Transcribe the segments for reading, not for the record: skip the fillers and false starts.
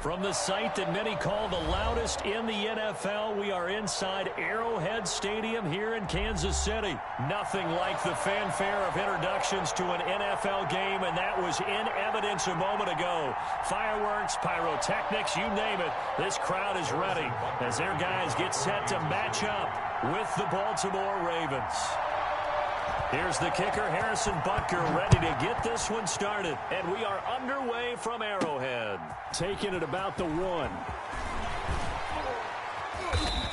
From the site that many call the loudest in the NFL, we are inside Arrowhead Stadium here in Kansas City. Nothing like the fanfare of introductions to an NFL game, and that was in evidence a moment ago. Fireworks, pyrotechnics, you name it. This crowd is ready as their guys get set to match up with the Baltimore Ravens. Here's the kicker, Harrison Butker, ready to get this one started. And we are underway from Arrowhead. Taking it about the 1.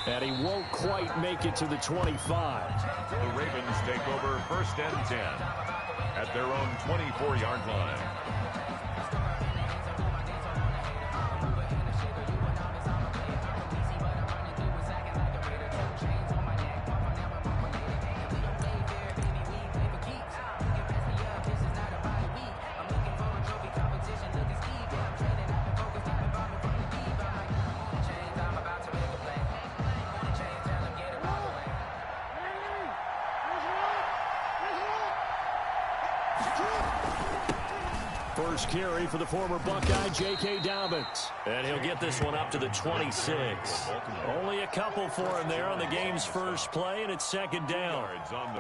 And he won't quite make it to the 25. The Ravens take over 1st and 10 at their own 24-yard line. First carry for the former Buckeye, J.K. Dobbins. And he'll get this one up to the 26. Only a couple for him there on the game's first play, and it's 2nd down.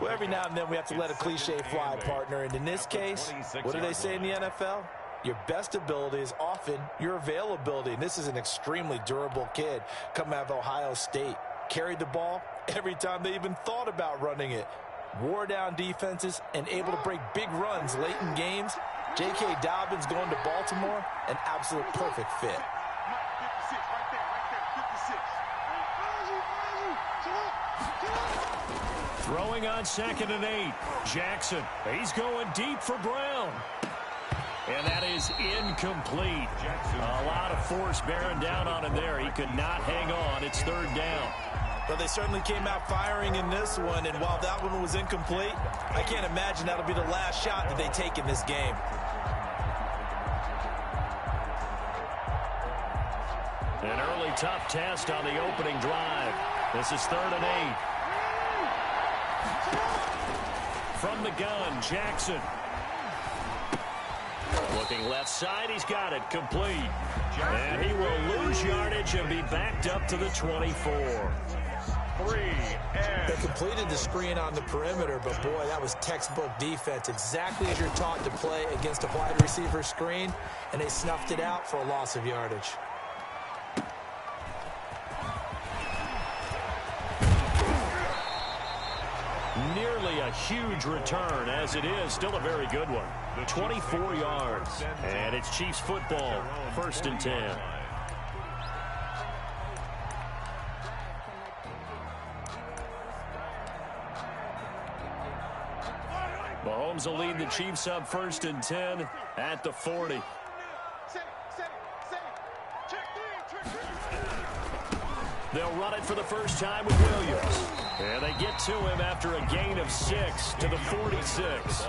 Well, every now and then we have to let a cliche fly, partner. And in this case, what do they say in the NFL? Your best ability is often your availability. And this is an extremely durable kid coming out of Ohio State. Carried the ball every time they even thought about running it. Wore down defenses and able to break big runs late in games. J.K. Dobbins going to Baltimore, an absolute perfect fit. Throwing on 2nd and 8. Jackson, he's going deep for Brown. And that is incomplete. A lot of force bearing down on him there. He could not hang on. It's 3rd down. But they certainly came out firing in this one, and while that one was incomplete, I can't imagine that'll be the last shot that they take in this game. An early tough test on the opening drive. This is 3rd and 8. From the gun, Jackson. Looking left side, he's got it, complete. And he will lose yardage and be backed up to the 24. They completed the screen on the perimeter, but boy, that was textbook defense. Exactly as you're taught to play against a wide receiver screen, and they snuffed it out for a loss of yardage. Nearly a huge return, as it is still a very good one. 24 yards, and it's Chiefs football, 1st and 10. Mahomes will lead the Chiefs up 1st and 10 at the 40. They'll run it for the first time with Williams. And they get to him after a gain of 6 to the 46.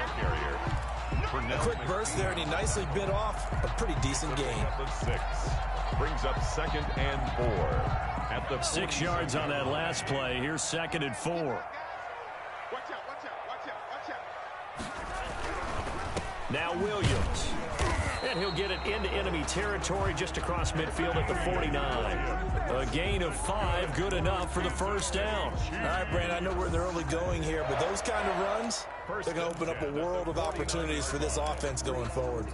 A quick burst there, and he nicely bit off a pretty decent gain. Brings up 2nd and 4. At the 6 yards on that last play. Here's 2nd and 4. Now Williams. And he'll get it into enemy territory just across midfield at the 49. A gain of 5, good enough for the 1st down. All right, Brandon, I know we're in the early going here, but those kind of runs, they're going to open up a world of opportunities for this offense going forward.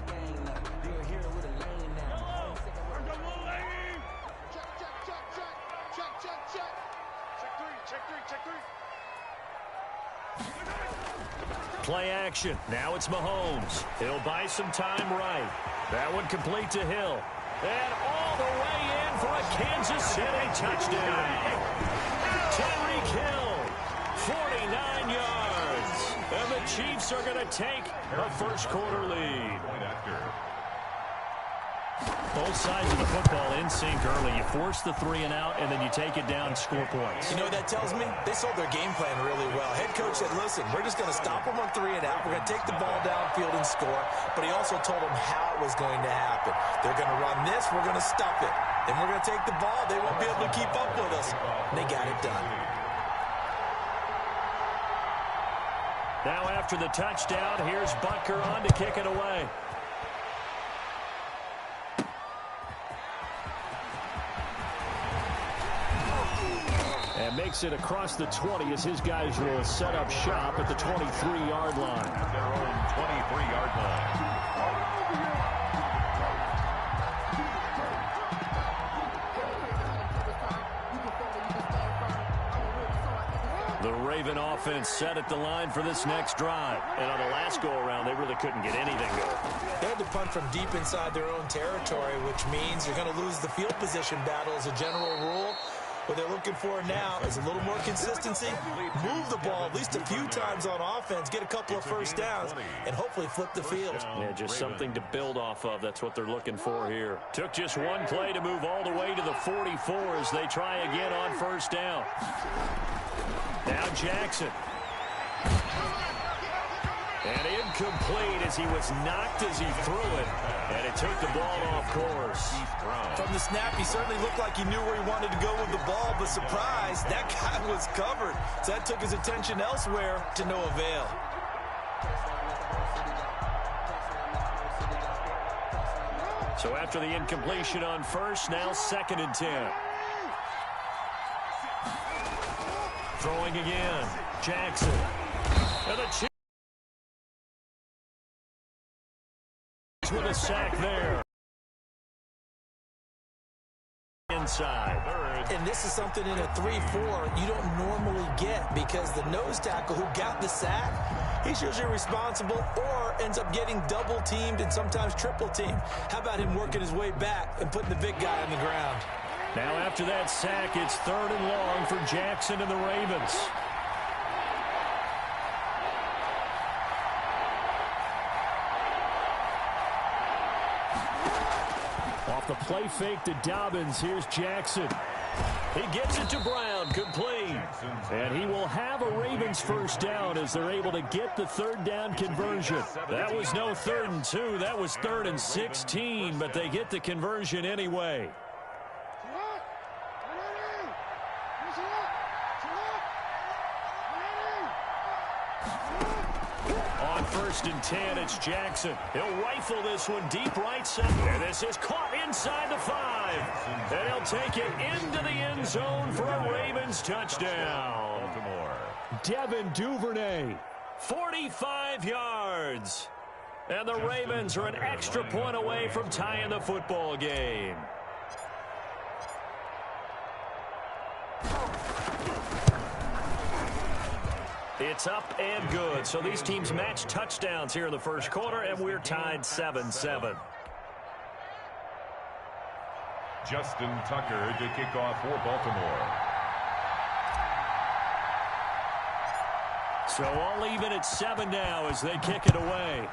Play action. Now it's Mahomes. He'll buy some time right. That one complete to Hill. And all the way in for a Kansas City touchdown. Tyreek Hill, 49 yards. And the Chiefs are going to take a first-quarter lead. Both sides of the football in sync early. You force the 3-and-out, and then you take it down and score points. You know what that tells me? They sold their game plan really well. Head coach said, listen, we're just going to stop them on 3-and-out. We're going to take the ball downfield and score. But he also told them how it was going to happen. They're going to run this. We're going to stop it. Then we're going to take the ball. They won't be able to keep up with us. And they got it done. Now after the touchdown, here's Butker on to kick it away. And makes it across the 20 as his guys will set up shop at the 23-yard line. Their own 23-yard line. The Raven offense set at the line for this next drive. And on the last go-around, they really couldn't get anything going. They had to punt from deep inside their own territory, which means you're going to lose the field position battle as a general rule. What they're looking for now is a little more consistency, move the ball at least a few times on offense, get a couple of first downs, and hopefully flip the field. Yeah, just something to build off of. That's what they're looking for here. Took just one play to move all the way to the 44 as they try again on first down. Now Jackson. And incomplete as he was knocked as he threw it. And it took the ball off course. From the snap, he certainly looked like he knew where he wanted to go with the ball, but surprise, that guy was covered. So that took his attention elsewhere to no avail. So after the incompletion on first, now 2nd and 10. Throwing again. Jackson. And the Chiefs with a sack there. Inside. And this is something in a 3-4 you don't normally get because the nose tackle who got the sack, he's usually responsible or ends up getting double teamed and sometimes triple teamed. How about him working his way back and putting the big guy on the ground? Now after that sack, it's 3rd and long for Jackson and the Ravens. Off the play fake to Dobbins, here's Jackson. He gets it to Brown, complete. And he will have a Ravens first down as they're able to get the 3rd down conversion. That was no 3rd and 2, that was 3rd and 16, but they get the conversion anyway. On 1st and 10, it's Jackson. He'll rifle this one deep right side. And this is caught inside the 5. And he'll take it into the end zone for a Ravens touchdown. Baltimore. Devin Duvernay, 45 yards. And the Ravens are an extra point away from tying the football game. It's up and good. So these teams match touchdowns here in the first quarter, and we're tied 7-7. Justin Tucker to kick off for Baltimore. So all even at 7 now as they kick it away.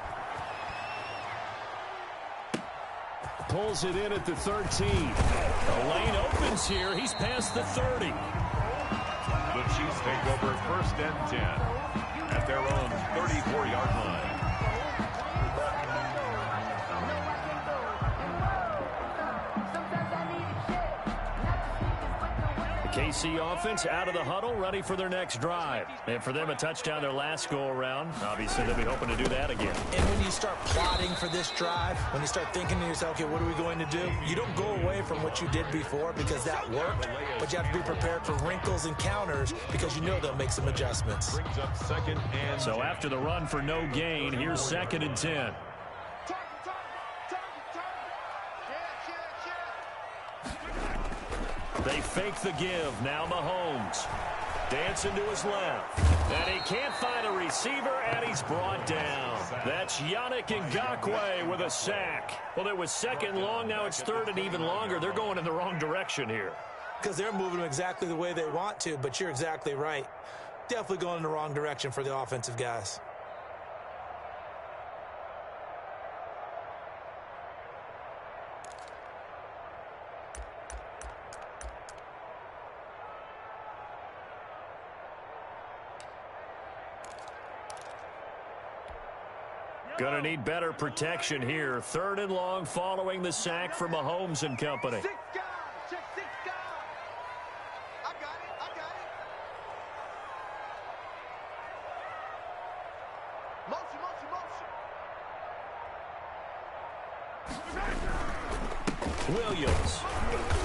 Pulls it in at the 13. The lane opens here. He's past the 30. The Chiefs take over 1st and 10 at their own 34-yard line. The KC offense out of the huddle, ready for their next drive. And for them, a touchdown their last go-around. Obviously, they'll be hoping to do that again. And when you start plotting for this drive, when you start thinking to yourself, okay, what are we going to do? You don't go away from what you did before because that worked, but you have to be prepared for wrinkles and counters because you know they'll make some adjustments. Brings up 2nd and So after the run for no gain, here's 2nd and 10. They fake the give. Now Mahomes. Dancing to his left. And he can't find a receiver, and he's brought down. That's Yannick Ngakoue with a sack. Well, it was 2nd and long. Now it's 3rd and even longer. They're going in the wrong direction here. Because they're moving them exactly the way they want to, but you're exactly right. Definitely going in the wrong direction for the offensive guys. Going to need better protection here. 3rd and long following the sack from Mahomes and company. Check 6 guys. I got it. Motion. Williams.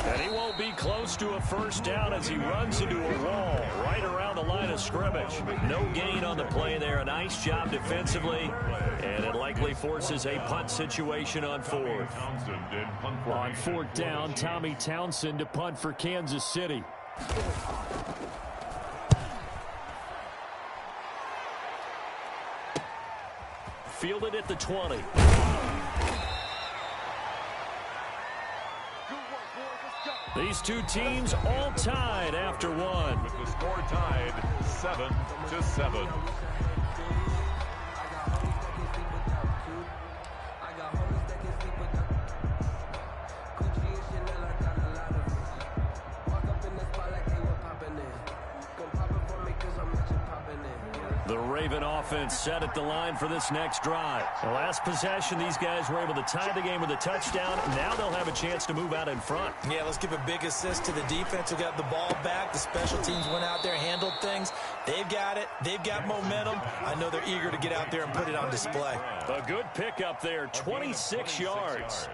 And he won't be close to a first down as he runs into a wall right around the line of scrimmage. No gain on the play there. A nice job defensively. And it likely forces a punt situation on fourth. On fourth down, Tommy Townsend to punt for Kansas City. Fielded at the 20. These two teams all tied after one. With the score tied 7-7. The Raven offense set at the line for this next drive. The last possession, these guys were able to tie the game with a touchdown. Now they'll have a chance to move out in front. Yeah, let's give a big assist to the defense who got the ball back. The special teams went out there, handled things. They've got it. They've got momentum. I know they're eager to get out there and put it on display. A good pickup there, 26 yards.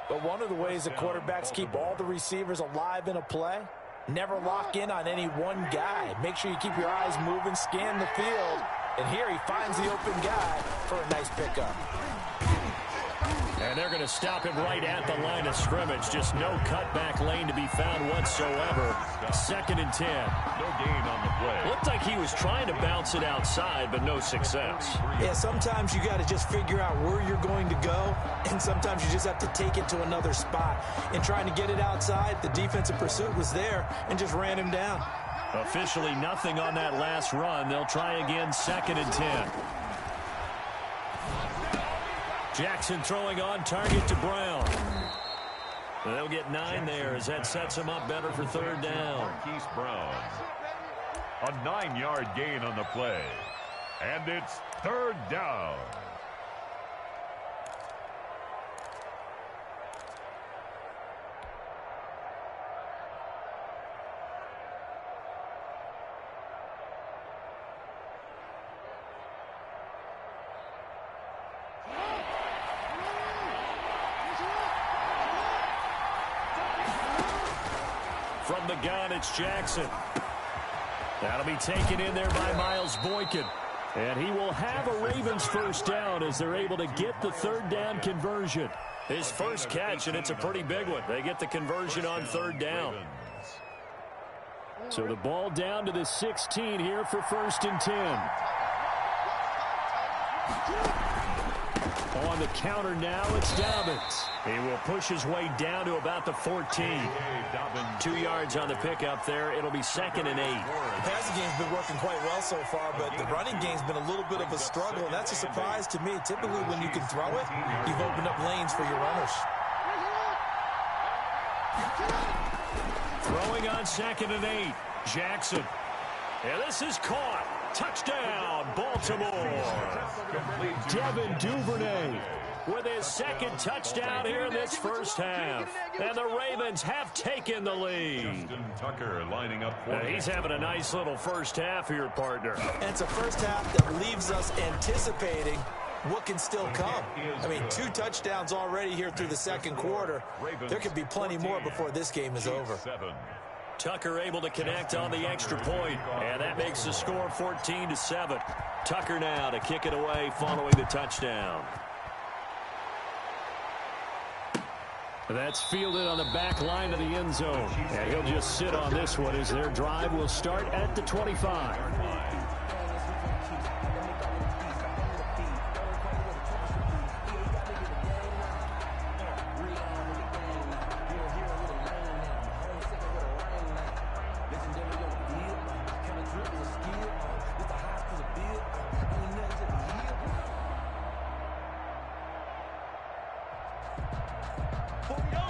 But one of the ways the quarterbacks keep all the receivers alive in a play, never lock in on any one guy. Make sure you keep your eyes moving, scan the field. And here he finds the open guy for a nice pickup. And they're going to stop him right at the line of scrimmage. Just no cutback lane to be found whatsoever. 2nd and 10. No gain on the play. Looked like he was trying to bounce it outside, but no success. Yeah, sometimes you got to just figure out where you're going to go, and sometimes you just have to take it to another spot. In trying to get it outside, the defensive pursuit was there and just ran him down. Officially nothing on that last run. They'll try again, 2nd and 10. Jackson throwing on target to Brown. They'll get 9 there as that sets him up better for 3rd down. Marquise Brown. A 9-yard gain on the play. And it's 3rd down. From the gun, it's Jackson. That'll be taken in there by Miles Boykin. And he will have a Ravens first down as they're able to get the 3rd down conversion. His first catch, and it's a pretty big one. They get the conversion on 3rd down. So the ball down to the 16 here for 1st and 10. On the counter now, it's Dobbins. He will push his way down to about the 14. 2 yards on the pickup there. It'll be 2nd and 8. The passing game's been working quite well so far, but the running game's been a little bit of a struggle, and that's a surprise to me. Typically, when you can throw it, you've opened up lanes for your runners. Throwing on 2nd and 8. Jackson. And this is caught. Touchdown, Baltimore. Devin Duvernay with his 2nd touchdown here in this first half. And the Ravens have taken the lead. Justin Tucker lining up for He's having a nice little first half here, partner. And it's a first half that leaves us anticipating what can still come. I mean, 2 touchdowns already here through the 2nd quarter. There could be plenty more before this game is over. Tucker able to connect on the extra point, and that makes the score 14-7. Tucker now to kick it away following the touchdown. That's fielded on the back line of the end zone. And he'll just sit on this one as their drive will start at the 25.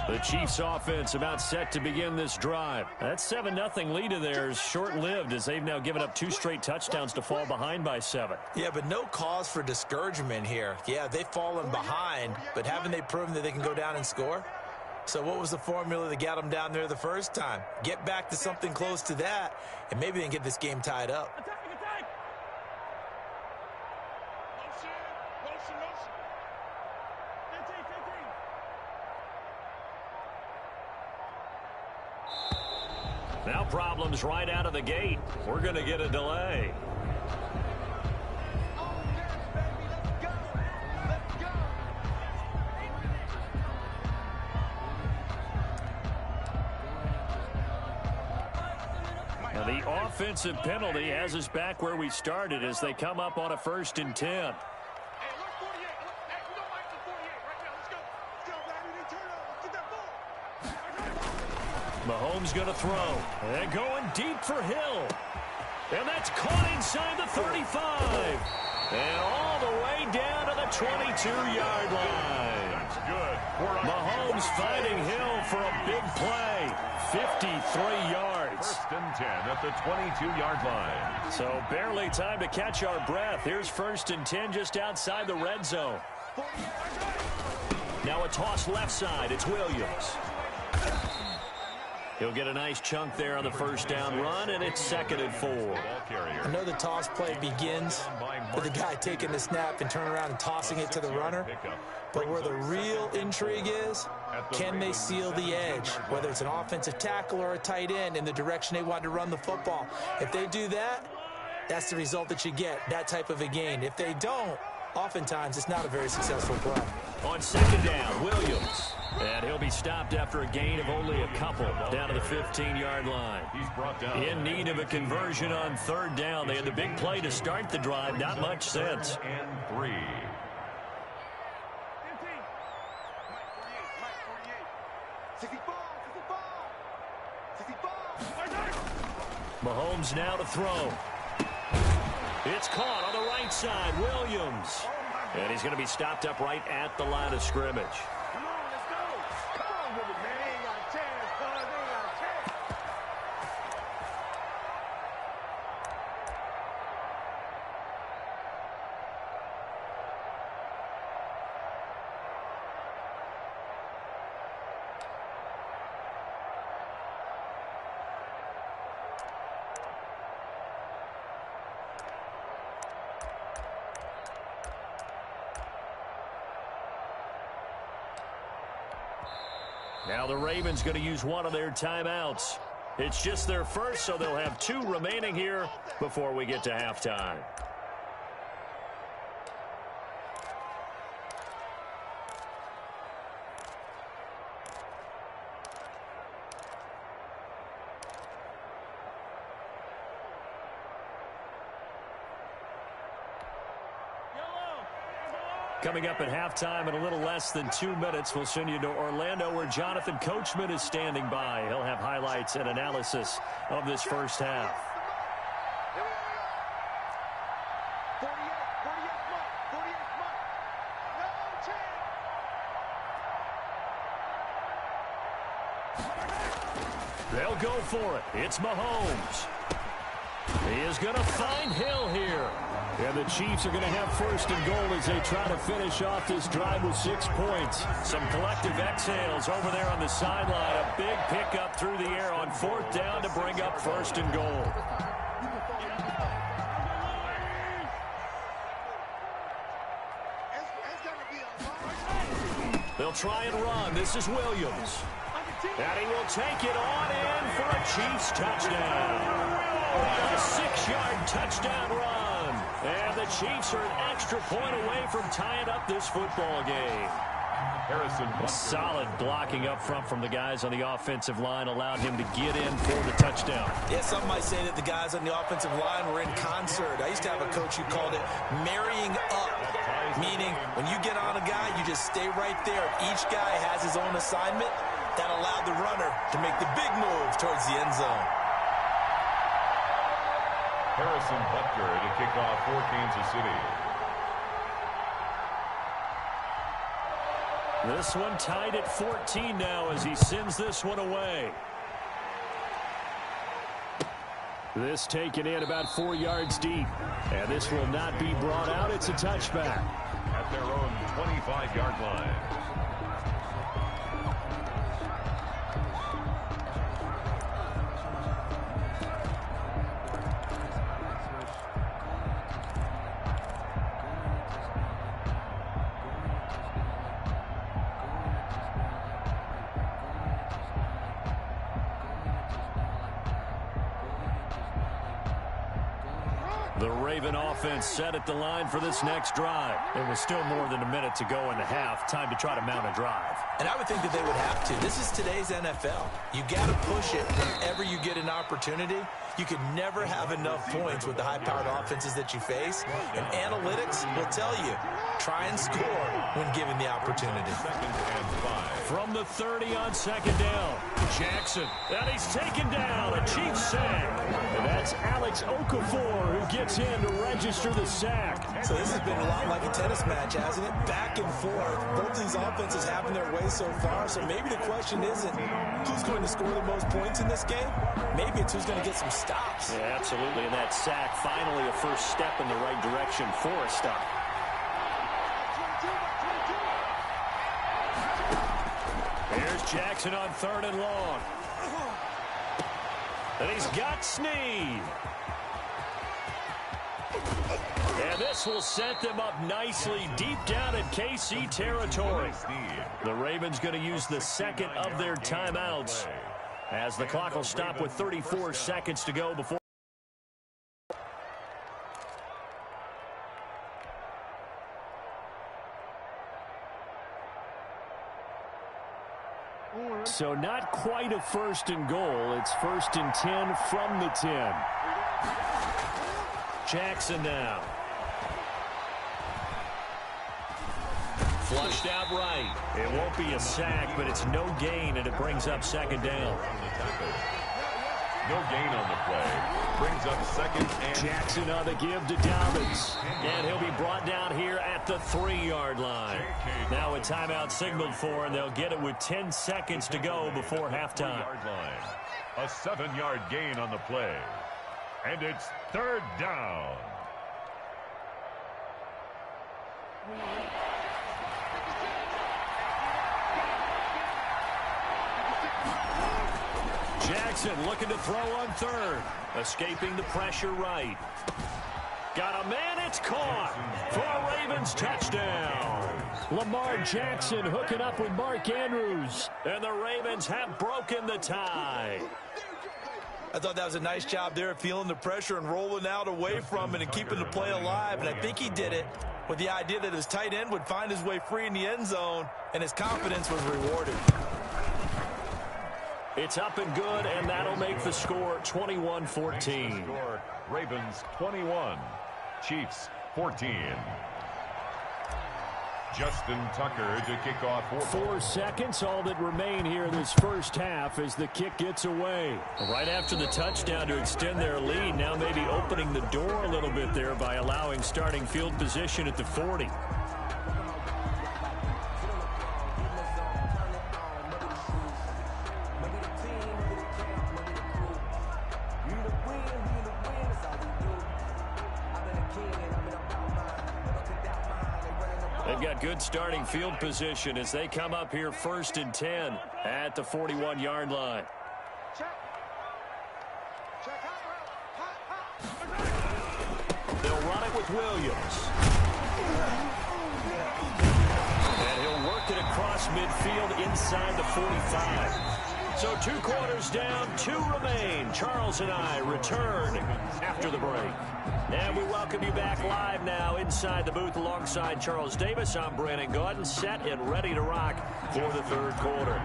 The Chiefs offense about set to begin this drive. That 7-0 lead of theirs short-lived as they've now given up 2 straight touchdowns to fall behind by 7. Yeah, but no cause for discouragement here. Yeah, they've fallen behind, but haven't they proven that they can go down and score? So what was the formula that got them down there the first time? Get back to something close to that, and maybe they can get this game tied up. Now problems right out of the gate. We're going to get a delay. Now the offensive penalty has us back where we started as they come up on a 1st and 10. Mahomes going to throw. And going deep for Hill. And that's caught inside the 35. And all the way down to the 22-yard line. That's good. Mahomes finding Hill for a big play. 53 yards. 1st and 10 at the 22-yard line. So barely time to catch our breath. Here's 1st and 10 just outside the red zone. Now a toss left side. It's Williams. He'll get a nice chunk there on the 1st down run, and it's 2nd and 4. I know the toss play begins with the guy taking the snap and turning around and tossing it to the runner. But where the real intrigue is, can they seal the edge, whether it's an offensive tackle or a tight end, in the direction they want to run the football? If they do that, that's the result that you get, that type of a gain. If they don't, oftentimes it's not a very successful play. On 2nd down, Williams. And he'll be stopped after a gain of only a couple down to the 15-yard line. He's brought down. In need of a conversion on 3rd down. They had the big play to start the drive. Not much sense. And 3. Mahomes now to throw. It's caught on the right side. Williams. And he's going to be stopped up right at the line of scrimmage. Now the Ravens going to use one of their timeouts. It's just their first, so they'll have 2 remaining here before we get to halftime. Coming up at halftime in a little less than 2 minutes, we'll send you to Orlando where Jonathan Coachman is standing by. He'll have highlights and analysis of this first half. They'll go for it. It's Mahomes. He is going to find Hill here. And the Chiefs are going to have 1st and goal as they try to finish off this drive with 6 points. Some collective exhales over there on the sideline. A big pickup through the air on 4th down to bring up 1st and goal. They'll try and run. This is Williams. And he will take it on in for a Chiefs touchdown. A 6-yard touchdown run. And the Chiefs are an extra point away from tying up this football game. Solid blocking up front from the guys on the offensive line allowed him to get in for the touchdown. Yeah, some might say that the guys on the offensive line were in concert. I used to have a coach who called it marrying up, meaning when you get on a guy, you just stay right there. Each guy has his own assignment. That allowed the runner to make the big move towards the end zone. Harrison Butker to kick off for Kansas City. This one tied at 14 now as he sends this one away. This taken in about 4 yards deep. And this will not be brought out. It's a touchback. At their own 25-yard line. The Raven offense set at the line for this next drive. It was still more than a minute to go in the half. Time to try to mount a drive. And I would think that they would have to. This is today's NFL. You got to push it whenever you get an opportunity. You can never have enough points with the high-powered offenses that you face. And analytics will tell you, try and score when given the opportunity. From the 30 on second down, Jackson. And he's taken down. A Chiefs sack. And that's Alex Okafor who gets in to register the sack. So this has been a lot like a tennis match, hasn't it? Back and forth. Both these offenses having their way so far. So maybe the question isn't who's going to score the most points in this game. Maybe it's who's going to get some stops. Yeah, absolutely. And that sack, finally a first step in the right direction for a stop. Here's Jackson on 3rd and long. And he's got Snead. And this will set them up nicely deep down in KC territory. The Ravens going to use the second of their timeouts as the clock will stop with 34 seconds to go before. So not quite a 1st and goal. It's 1st and 10 from the 10. Jackson now. Flushed out right. It won't be a sack, but it's no gain, and it brings up 2nd down. No gain on the play. Brings up 2nd and... Jackson on the give to Dobbins. And he'll be brought down here at the 3-yard line. Now a timeout signaled for, and they'll get it with 10 seconds to go before halftime. A 7-yard gain on the play. And it's 3rd down. Jackson looking to throw on 3rd. Escaping the pressure right. Got a man, it's caught for a Ravens touchdown. Lamar Jackson hooking up with Mark Andrews. And the Ravens have broken the tie. I thought that was a nice job there, feeling the pressure and rolling out away from it and keeping the play alive. And I think he did it with the idea that his tight end would find his way free in the end zone, and his confidence was rewarded. It's up and good, and that'll make the score 21-14. Ravens 21, Chiefs 14. Justin Tucker to kick off 4 seconds, all that remain here this first half as the kick gets away. Right after the touchdown to extend their lead, now maybe opening the door a little bit there by allowing starting field position at the 40. They've got good starting field position as they come up here 1st and 10 at the 41-yard line. They'll run it with Williams. And he'll work it across midfield inside the 45. So 2 quarters down, 2 remain. Charles and I return after the break. And we welcome you back live now inside the booth alongside Charles Davis. I'm Brandon Gaudin, set and ready to rock for the 3rd quarter.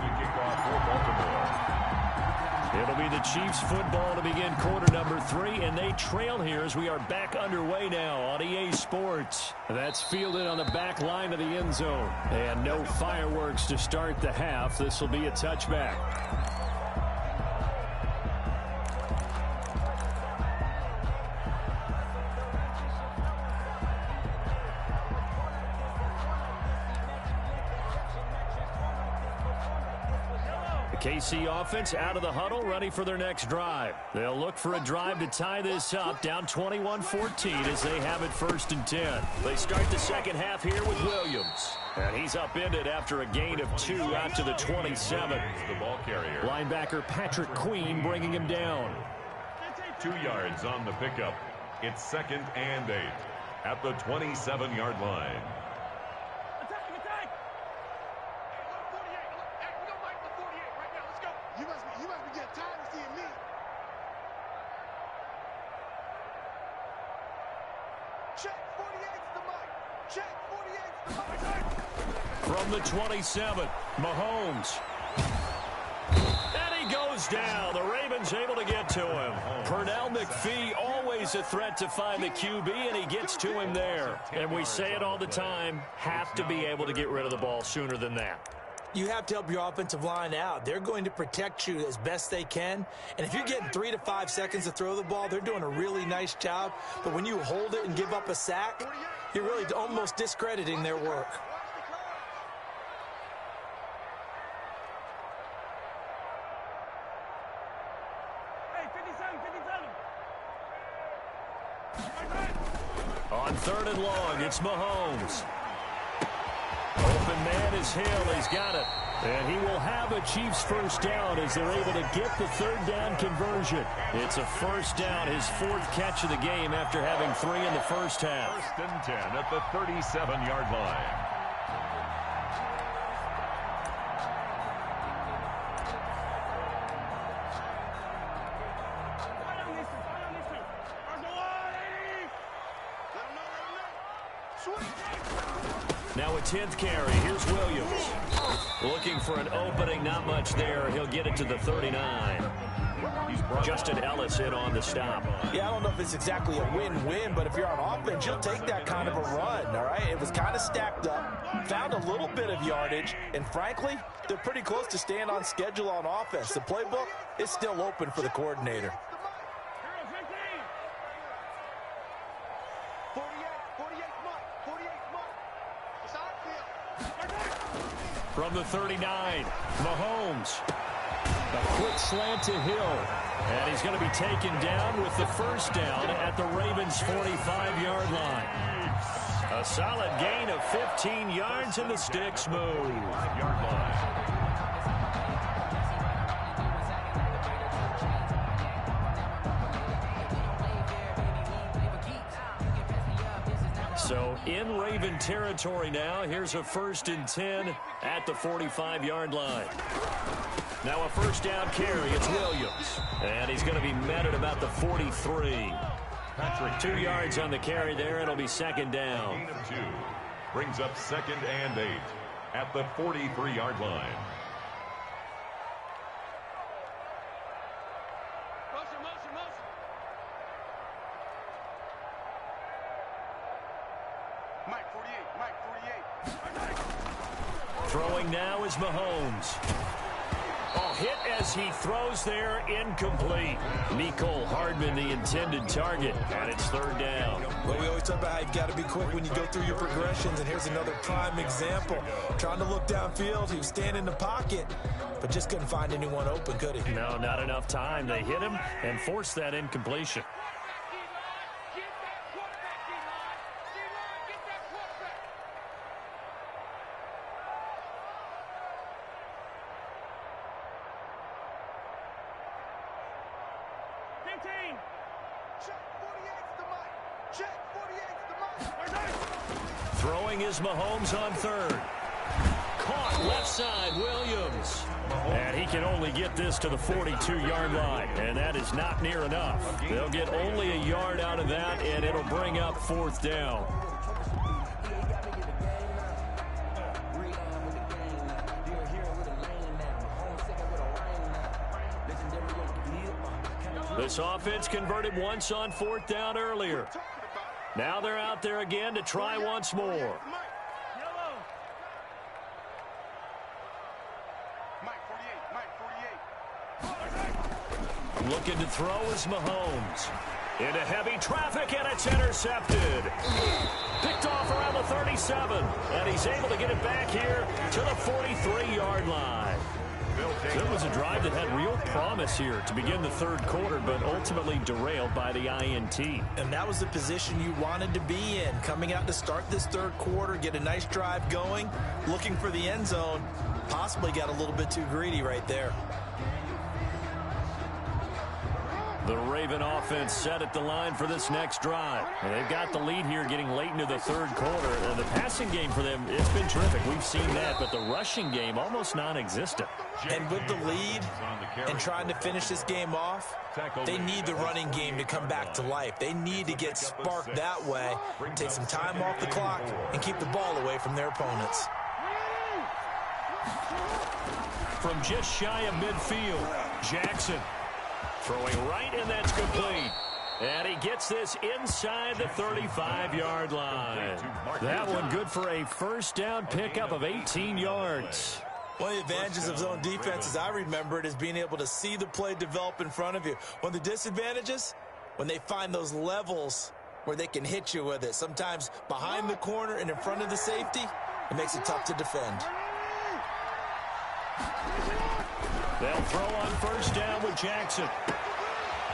It'll be the Chiefs football to begin quarter number 3, and they trail here as we are back underway now on EA Sports. That's fielded on the back line of the end zone. And no fireworks to start the half. This will be a touchback. KC offense out of the huddle, ready for their next drive. They'll look for a drive to tie this up, down 21-14 as they have it 1st and 10. They start the second half here with Williams. And he's upended after a gain of 2 out to the 27. The ball carrier. Linebacker Patrick Queen bringing him down. 2 yards on the pickup. It's 2nd and 8 at the 27-yard line. Check 48's the mic. Check 48's the mic. From the 27, Mahomes. And he goes down. The Ravens able to get to him. Pernell McPhee, always a threat to find the QB, and he gets to him there. And we say it all the time, have to be able to get rid of the ball sooner than that. You have to help your offensive line out. They're going to protect you as best they can. And if you're getting 3 to 5 seconds to throw the ball, they're doing a really nice job. But when you hold it and give up a sack, you're really almost discrediting their work. On 3rd and long, it's Mahomes. Open man is Hill. He's got it. And he will have a Chiefs first down as they're able to get the 3rd down conversion. It's a first down, his 4th catch of the game after having 3 in the first half. 1st and 10 at the 37-yard line. Now a 10th carry. Here's Williams. Looking for an opening. Not much there. He'll get it to the 39. Justin Ellis hit on the stop. Yeah, I don't know if it's exactly a win-win, but if you're on offense, you'll take that kind of a run, all right? It was kind of stacked up, found a little bit of yardage, and frankly, they're pretty close to staying on schedule on offense. The playbook is still open for the coordinator. 48 Mike. It's outfield. From the 39, Mahomes. A quick slant to Hill. And he's going to be taken down with the first down at the Ravens' 45-yard line. A solid gain of 15 yards and the sticks move. 5-yard line. So in Raven territory now. Here's a 1st and 10 at the 45-yard line. Now a first down carry. It's Williams. And he's going to be met at about the 43. 2 yards on the carry there. It'll be 2nd down. Gain of 2. Brings up 2nd and 8 at the 43-yard line. Throwing now is Mahomes. Oh, hit as he throws there, incomplete. Mecole Hardman, the intended target, and it's 3rd down. Well, we always talk about how you've got to be quick when you go through your progressions, and here's another prime example. Trying to look downfield, he was standing in the pocket, but just couldn't find anyone open, could he? No, not enough time. They hit him and forced that incompletion. Throwing is Mahomes on 3rd. Caught left side, Williams. And he can only get this to the 42-yard line, and that is not near enough. They'll get only a yard out of that, and it'll bring up 4th down. This offense converted once on 4th down earlier. Now they're out there again to try once more. Looking to throw is Mahomes. Into heavy traffic, and it's intercepted. Picked off around the 37, and he's able to get it back here to the 43-yard line. So it was a drive that had real promise here to begin the 3rd quarter, but ultimately derailed by the INT. And that was the position you wanted to be in, coming out to start this 3rd quarter, get a nice drive going, looking for the end zone. Possibly got a little bit too greedy right there. The Raven offense set at the line for this next drive. And they've got the lead here getting late into the third quarter. And the passing game for them, it's been terrific. We've seen that, but the rushing game almost non-existent. And with the lead and trying to finish this game off, they need the running game to come back to life. They need to get sparked that way, take some time off the clock, and keep the ball away from their opponents. From just shy of midfield, Jackson throwing right, and that's complete. And he gets this inside the 35-yard line. That one good for a first down pickup of 18 yards. One of the advantages of zone defense, as I remember it, is being able to see the play develop in front of you. One of the disadvantages, when they find those levels where they can hit you with it, sometimes behind the corner and in front of the safety, it makes it tough to defend. They'll throw on first down with Jackson.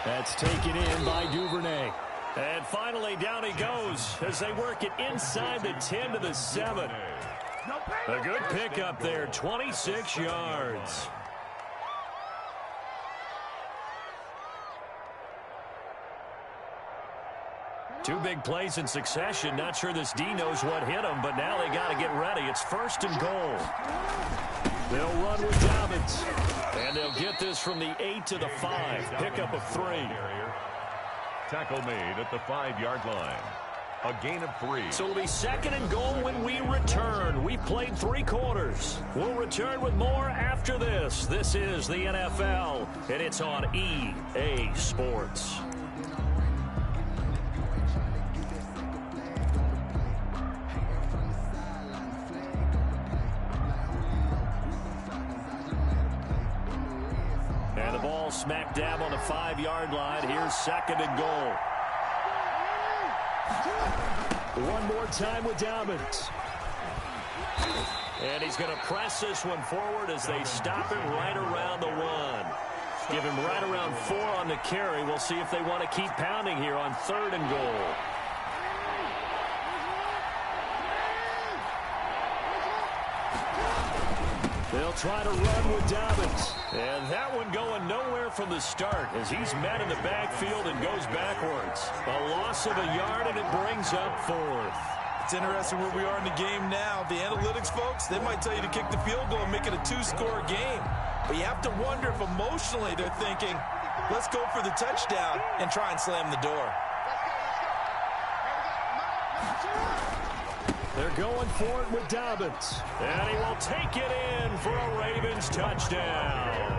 That's taken in by Duvernay. And finally, down he goes as they work it inside the 10 to the 7. A good pickup there, 26 yards. Two big plays in succession. Not sure this D knows what hit him, but now they got to get ready. It's first and goal. They'll run with Dobbins. And they'll get this from the 8 to the 5. Pickup of 3. Tackle made at the 5-yard line. A gain of 3. So it'll be second and goal when we return. We've played 3 quarters. We'll return with more after this. This is the NFL, and it's on EA Sports. And the ball smack dab on the 5-yard line. Here's second and goal. One more time with Dobbins. And he's going to press this one forward as they stop him right around the 1. Give him right around 4 on the carry. We'll see if they want to keep pounding here on third and goal. They'll try to run with Dobbins. And that one going nowhere from the start as he's met in the backfield and goes backwards. A loss of a yard, and it brings up 4th. It's interesting where we are in the game now. The analytics folks, they might tell you to kick the field goal and make it a 2-score game. But you have to wonder if emotionally they're thinking, let's go for the touchdown and try and slam the door. They're going for it with Dobbins. And he will take it in for a Ravens touchdown.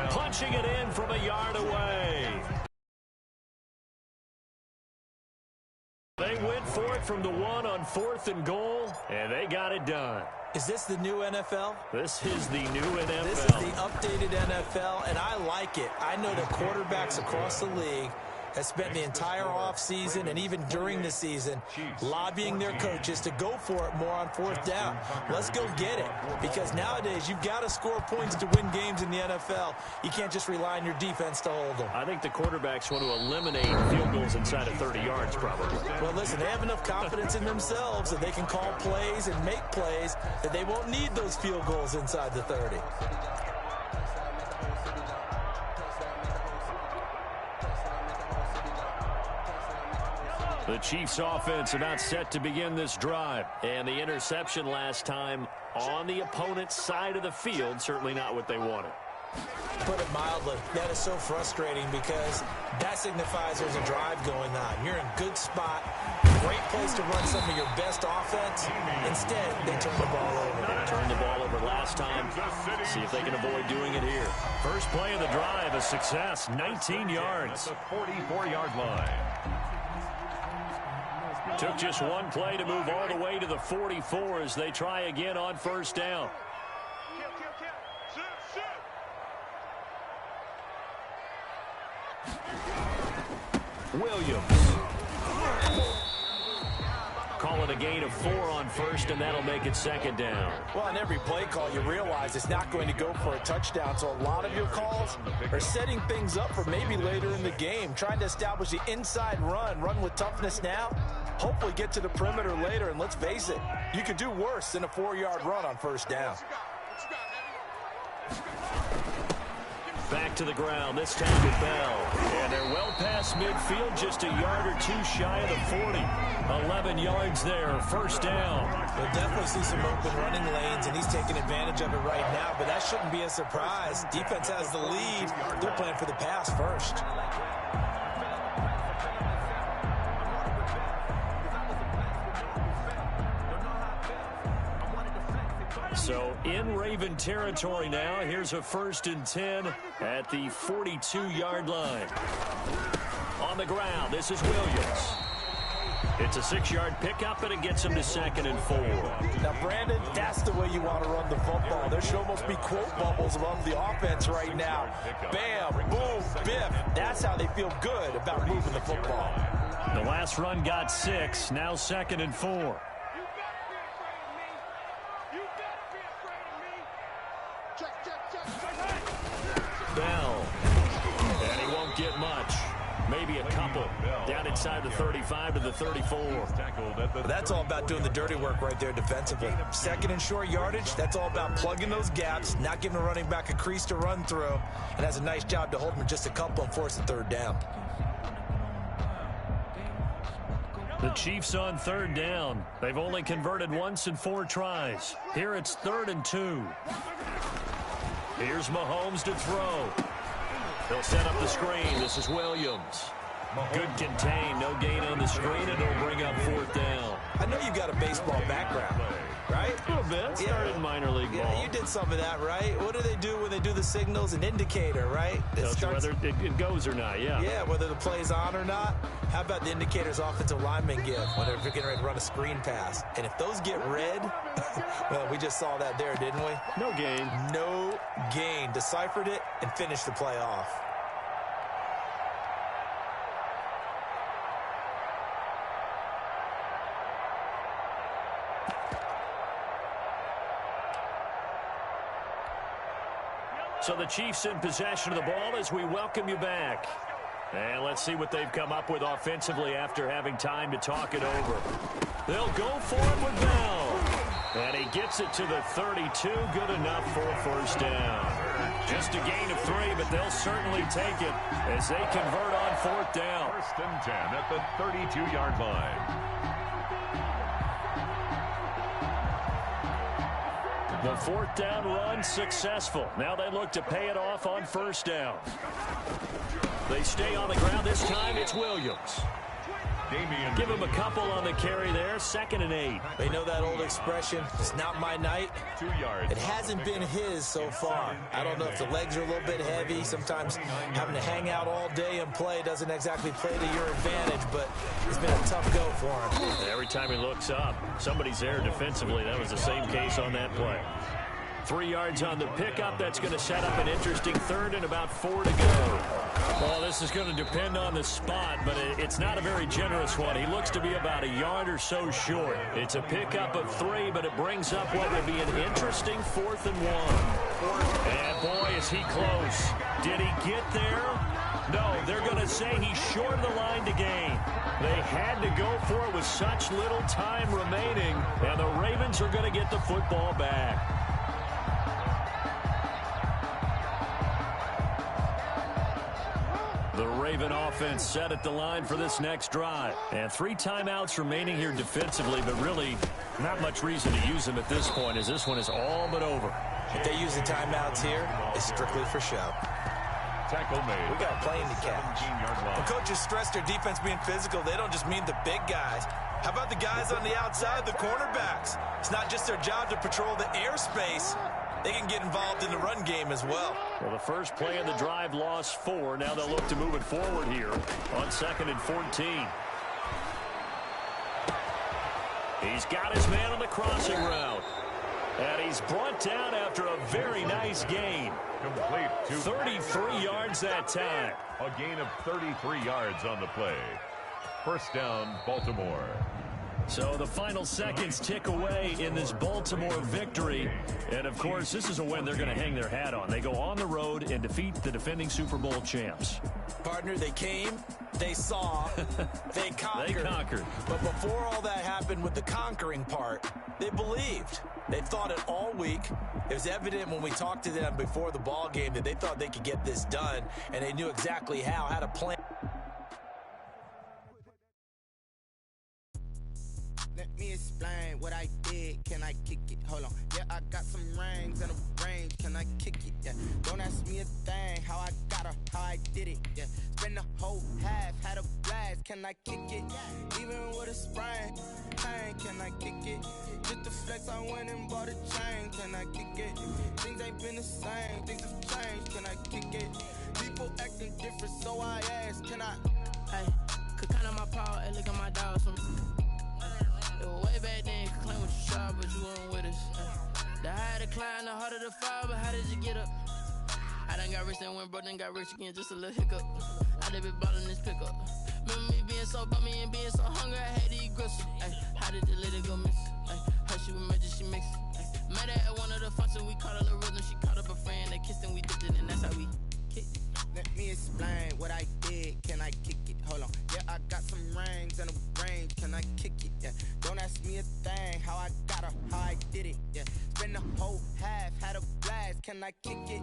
Punching it in from a yard away. They went for it from the 1 on 4th and goal, and they got it done. Is this the new NFL? This is the new NFL. This is the updated NFL, and I like it. I know that quarterbacks across the league have spent the entire offseason and even during the season lobbying their coaches to go for it more on 4th down. Let's go get it, because nowadays you've got to score points to win games in the NFL. You can't just rely on your defense to hold them. I think the quarterbacks want to eliminate field goals inside of 30 yards probably. Well, listen, they have enough confidence in themselves that they can call plays and make plays that they won't need those field goals inside the 30. The Chiefs offense about set to begin this drive. And the interception last time on the opponent's side of the field, certainly not what they wanted. Put it mildly, that is so frustrating because that signifies there's a drive going on. You're in good spot, great place to run some of your best offense. Instead, they turn the ball over. Turned the ball over last time. See if they can avoid doing it here. First play of the drive, a success, 19 yards. At the 44-yard line. Took just one play to move all the way to the 44 as they try again on first down. Williams. Call it a gain of 4 on first, and that'll make it second down. Well, on every play call, you realize it's not going to go for a touchdown, so a lot of your calls are setting things up for maybe later in the game, trying to establish the inside run with toughness now, hopefully get to the perimeter later, and let's face it, you could do worse than a 4-yard run on first down. Back to the ground, this time with Bell. And they're well past midfield, just a yard or two shy of the 40. 11 yards there, first down. We'll definitely see some open running lanes, and he's taking advantage of it right now, but that shouldn't be a surprise. Defense has the lead. They're playing for the pass first. So in Raven territory now. Here's a 1st and 10 at the 42-yard line. On the ground, this is Williams. It's a 6-yard pickup, and it gets him to 2nd and 4. Now, Brandon, that's the way you want to run the football. There should almost be quote bubbles above the offense right now. Bam, boom, biff. That's how they feel good about moving the football. The last run got 6, now 2nd and 4. Bell. And he won't get much. Maybe a couple. Down inside the 35 to the 34. That's all about doing the dirty work right there defensively. 2nd and short yardage, that's all about plugging those gaps, not giving a running back a crease to run through, and has a nice job to hold him just a couple and force the 3rd down. The Chiefs on 3rd down. They've only converted once in 4 tries. Here it's 3rd and 2. Here's Mahomes to throw. They'll set up the screen. This is Williams. Good contain. No gain on the screen, and it'll bring up 4th down. I know you've got a baseball background, right? A little bit. Started in minor league ball. Yeah, you did some of that, right? What do they do when they do the signals? An indicator, right? Tells you whether it goes or not, yeah. Yeah, whether the play's on or not. How about the indicators offensive linemen give when they're getting ready to run a screen pass? And if those get red, well, we just saw that there, didn't we? No gain. No gain. Deciphered it and finished the play off. So the Chiefs in possession of the ball as we welcome you back. And let's see what they've come up with offensively after having time to talk it over. They'll go for it with Bell. And he gets it to the 32. Good enough for a 1st down. Just a gain of 3, but they'll certainly take it as they convert on 4th down. 1st and 10 at the 32-yard line. The 4th down run successful. Now they look to pay it off on 1st down. They stay on the ground. This time it's Williams. Give him a couple on the carry there. 2nd and 8. They know that old expression, it's not my night. 2 yards. It hasn't been his so far. I don't know if the legs are a little bit heavy. Sometimes having to hang out all day and play doesn't exactly play to your advantage, but it's been a tough go for him. Every time he looks up, somebody's there defensively. That was the same case on that play. 3 yards on the pickup. That's going to set up an interesting 3rd and about 4 to go. Well, this is going to depend on the spot, but it's not a very generous one. He looks to be about a yard or so short. It's a pickup of 3, but it brings up what will be an interesting 4th and 1. And boy, is he close. Did he get there? No, they're going to say he's short of the line to gain. They had to go for it with such little time remaining, and the Ravens are going to get the football back. The Raven offense set at the line for this next drive. And 3 timeouts remaining here defensively, but really not much reason to use them at this point as this one is all but over. If they use the timeouts here, it's strictly for show. Tackle made. We got a plane to catch. The coaches stress their defense being physical. They don't just mean the big guys. How about the guys on the outside, the cornerbacks? It's not just their job to patrol the airspace. They can get involved in the run game as well. Well, the first play of the drive lost 4. Now they'll look to move it forward here on 2nd and 14. He's got his man on the crossing route. And he's brought down after a very nice gain. Complete. 33 yards that time. A gain of 33 yards on the play. 1st down, Baltimore. So the final seconds tick away in this Baltimore victory. And, of course, this is a win they're going to hang their hat on. They go on the road and defeat the defending Super Bowl champs. Partner, they came, they saw, they conquered. They conquered. But before all that happened with the conquering part, they believed. They thought it all week. It was evident when we talked to them before the ball game that they thought they could get this done, and they knew exactly how to plan. Let me explain what I did. Can I kick it? Hold on. Yeah, I got some rings and a range. Can I kick it? Yeah. Don't ask me a thing. How I got her, how I did it. Yeah. Spend the whole half, had a blast. Can I kick it? Even with a sprain. Pain, can I kick it? Just the flex, I went and bought a chain. Can I kick it? Things ain't been the same. Things have changed. Can I kick it? People acting different, so I ask. Can I? Hey, could count on my power. Hey, look at my dogs. Way back then, you could claim what you saw, but you weren't with us. The higher the climb, the harder the fall, but how did you get up? I done got rich and went broke, then got rich again, just a little hiccup. I done been ballin' this pickup. Remember me being so bummy and being so hungry, I had to eat gristle. How did the lady go miss? Her she was major, she mixed. Met her at one of the functions, we caught a little rhythm, she caught up a friend, they kissed and we dipped it, and that's how we kicked. Let me explain what I did. Can I kick it? Hold on. Yeah, I got some rings and a range. Can I kick it? Yeah. Don't ask me a thing. How I got her, how I did it. Yeah. Spend the whole half, had a blast. Can I kick it?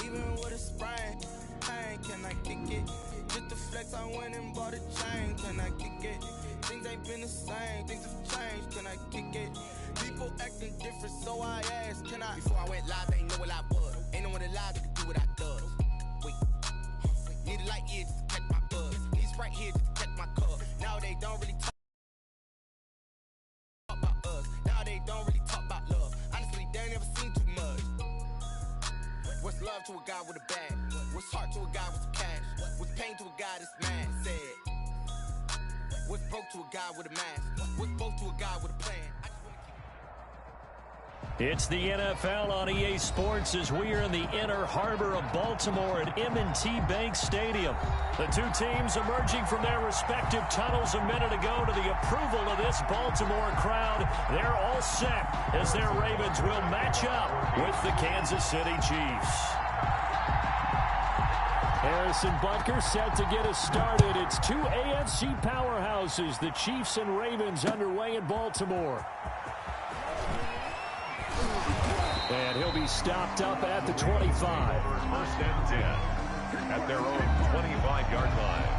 Even with a sprain. Pain, can I kick it? Just the flex, I went and bought a chain. Can I kick it? Things ain't been the same. Things have changed. Can I kick it? People acting different, so I asked. Can I? Before I went live, they ain't know what I was. Ain't no one alive that could do what I does. Wait. Need a light here just to catch my buzz. Need Sprite here just to catch my cup. Now they don't really talk about us. Now they don't really talk about love. Honestly, they ain't never seen too much. What's love to a guy with a bag? What's heart to a guy with some cash? What's pain to a guy that's mad? Said. What's broke to a guy with a mask? What's broke to a guy with a plan? It's the NFL on EA Sports as we are in the inner harbor of Baltimore at M&T Bank Stadium. The two teams emerging from their respective tunnels a minute ago to the approval of this Baltimore crowd. They're all set as their Ravens will match up with the Kansas City Chiefs. Harrison Butker set to get us started. It's two AFC powerhouses, the Chiefs and Ravens, underway in Baltimore. And he'll be stopped up at the 25. First and 10 at their own 25-yard line.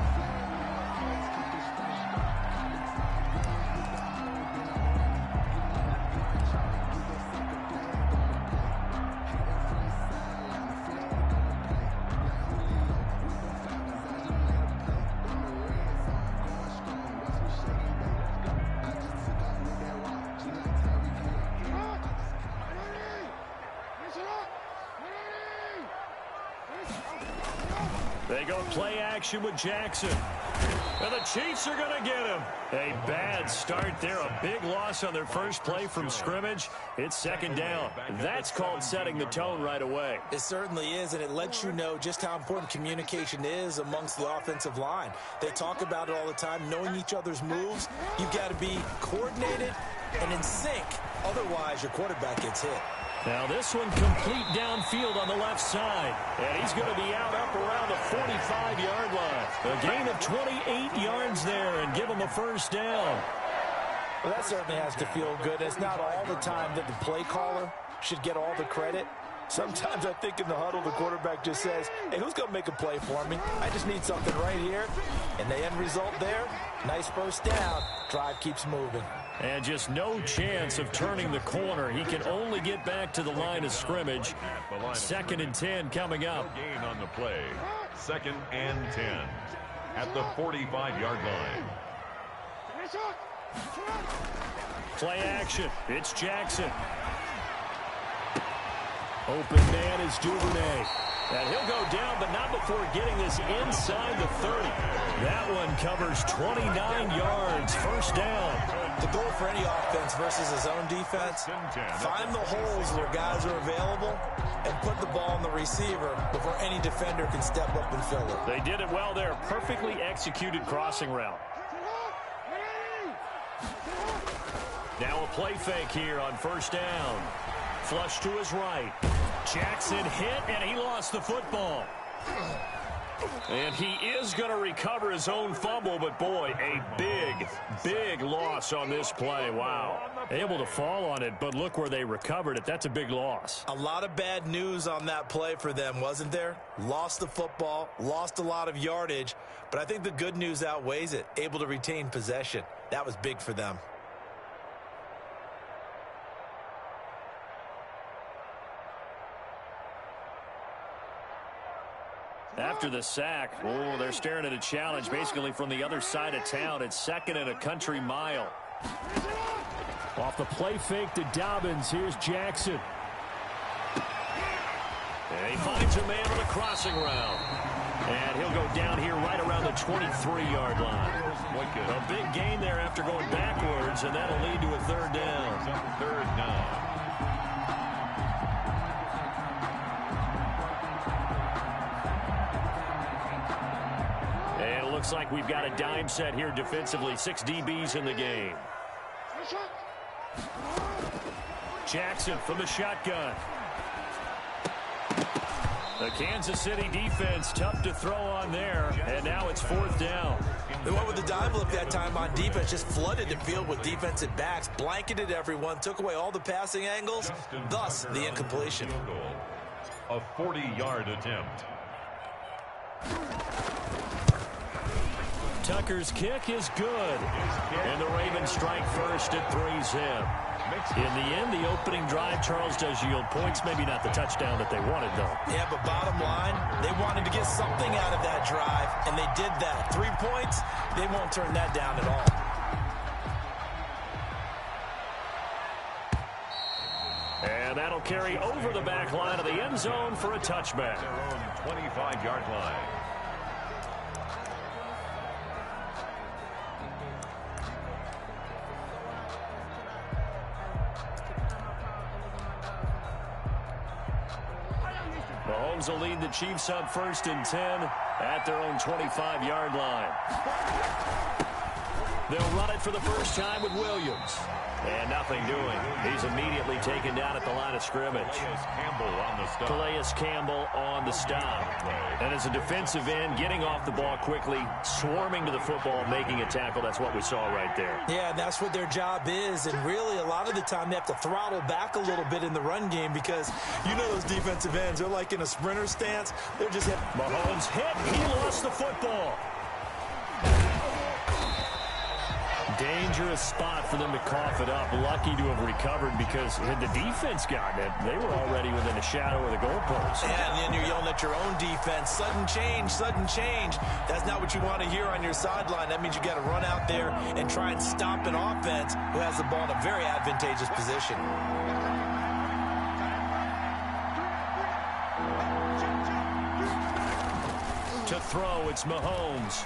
They go play action with Jackson. And the Chiefs are going to get him. A bad start there. A big loss on their first play from scrimmage. It's second down. That's called setting the tone right away. It certainly is, and it lets you know just how important communication is amongst the offensive line. They talk about it all the time, knowing each other's moves. You've got to be coordinated and in sync. Otherwise, your quarterback gets hit. Now this one complete downfield on the left side. And he's going to be out up around the 45-yard line. A gain of 28 yards there and give him a first down. Well, that certainly has to feel good. It's not all the time that the play caller should get all the credit. Sometimes I think in the huddle, the quarterback just says, hey, who's going to make a play for me? I just need something right here. And the end result there, nice first down. Drive keeps moving. And just no chance of turning the corner. He can only get back to the line of scrimmage. Second and 10 coming up. No gain on the play. Second and 10 at the 45-yard line. Play action. It's Jackson. Open man is Duvernay. And he'll go down, but not before getting this inside the 30. That one covers 29 yards. First down. The goal for any offense versus his own defense, find the holes where guys are available and put the ball on the receiver before any defender can step up and fill it. They did it well there. Perfectly executed crossing route. Now a play fake here on first down. Flush to his right. Jackson hit, and he lost the football. And he is going to recover his own fumble, but boy, a big, big loss on this play. Wow. Able to fall on it, but look where they recovered it. That's a big loss. A lot of bad news on that play for them, wasn't there? Lost the football, lost a lot of yardage, but I think the good news outweighs it. Able to retain possession. That was big for them. After the sack, oh, they're staring at a challenge basically from the other side of town. It's 2nd and a country mile. Off the play fake to Dobbins. Here's Jackson. And he finds a man on the crossing route. And he'll go down here right around the 23-yard line. A big gain there after going backwards, and that'll lead to a 3rd down. 3rd down. And it looks like we've got a dime set here defensively. 6 DBs in the game. Jackson from the shotgun. The Kansas City defense tough to throw on there, and now it's 4th down. They went with the dime look that time on defense, just flooded the field with defensive backs, blanketed everyone, took away all the passing angles, thus the incompletion. A 40-yard attempt. Tucker's kick is good, and the Ravens strike first at 3-zip. In the end, the opening drive, Charles, does yield points. Maybe not the touchdown that they wanted, though. Yeah, but bottom line, they wanted to get something out of that drive, and they did that. 3 points, they won't turn that down at all. And that'll carry over the back line of the end zone for a touchback. Their own 25-yard line. Mahomes will lead the Chiefs up 1st and 10 at their own 25-yard line. They'll run it for the first time with Williams. And nothing doing. He's immediately taken down at the line of scrimmage. Calais Campbell on the stop. And as a defensive end, getting off the ball quickly, swarming to the football, making a tackle. That's what we saw right there. Yeah, that's what their job is. And really, a lot of the time, they have to throttle back a little bit in the run game because you know those defensive ends, they're like in a sprinter stance. They're just hit. Mahomes hit. He lost the football. Dangerous spot for them to cough it up. Lucky to have recovered because had the defense gotten it, they were already within a shadow of the goalpost. Yeah, and then you're yelling at your own defense. Sudden change, sudden change. That's not what you want to hear on your sideline. That means you got to run out there and try and stop an offense who has the ball in a very advantageous position. To throw, it's Mahomes.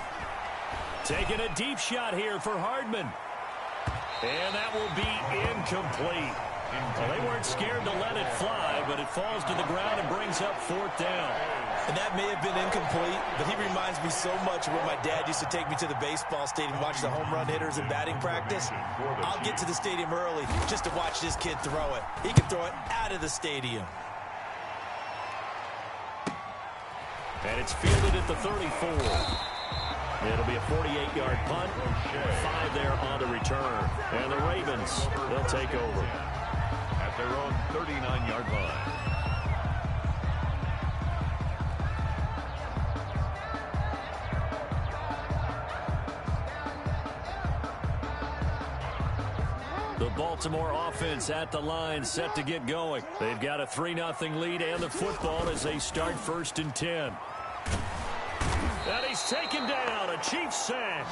Taking a deep shot here for Hardman. And that will be incomplete. Well, they weren't scared to let it fly, but it falls to the ground and brings up 4th down. And that may have been incomplete, but he reminds me so much of when my dad used to take me to the baseball stadium to watch the home run hitters in batting practice. I'll get to the stadium early just to watch this kid throw it. He can throw it out of the stadium. And it's fielded at the 34. It'll be a 48-yard punt. 5 there on the return. And the Ravens, they'll take over. At their own 39-yard line. The Baltimore offense at the line, set to get going. They've got a 3-0 lead and the football as they start 1st and 10. And he's taken down, a Chiefs sack.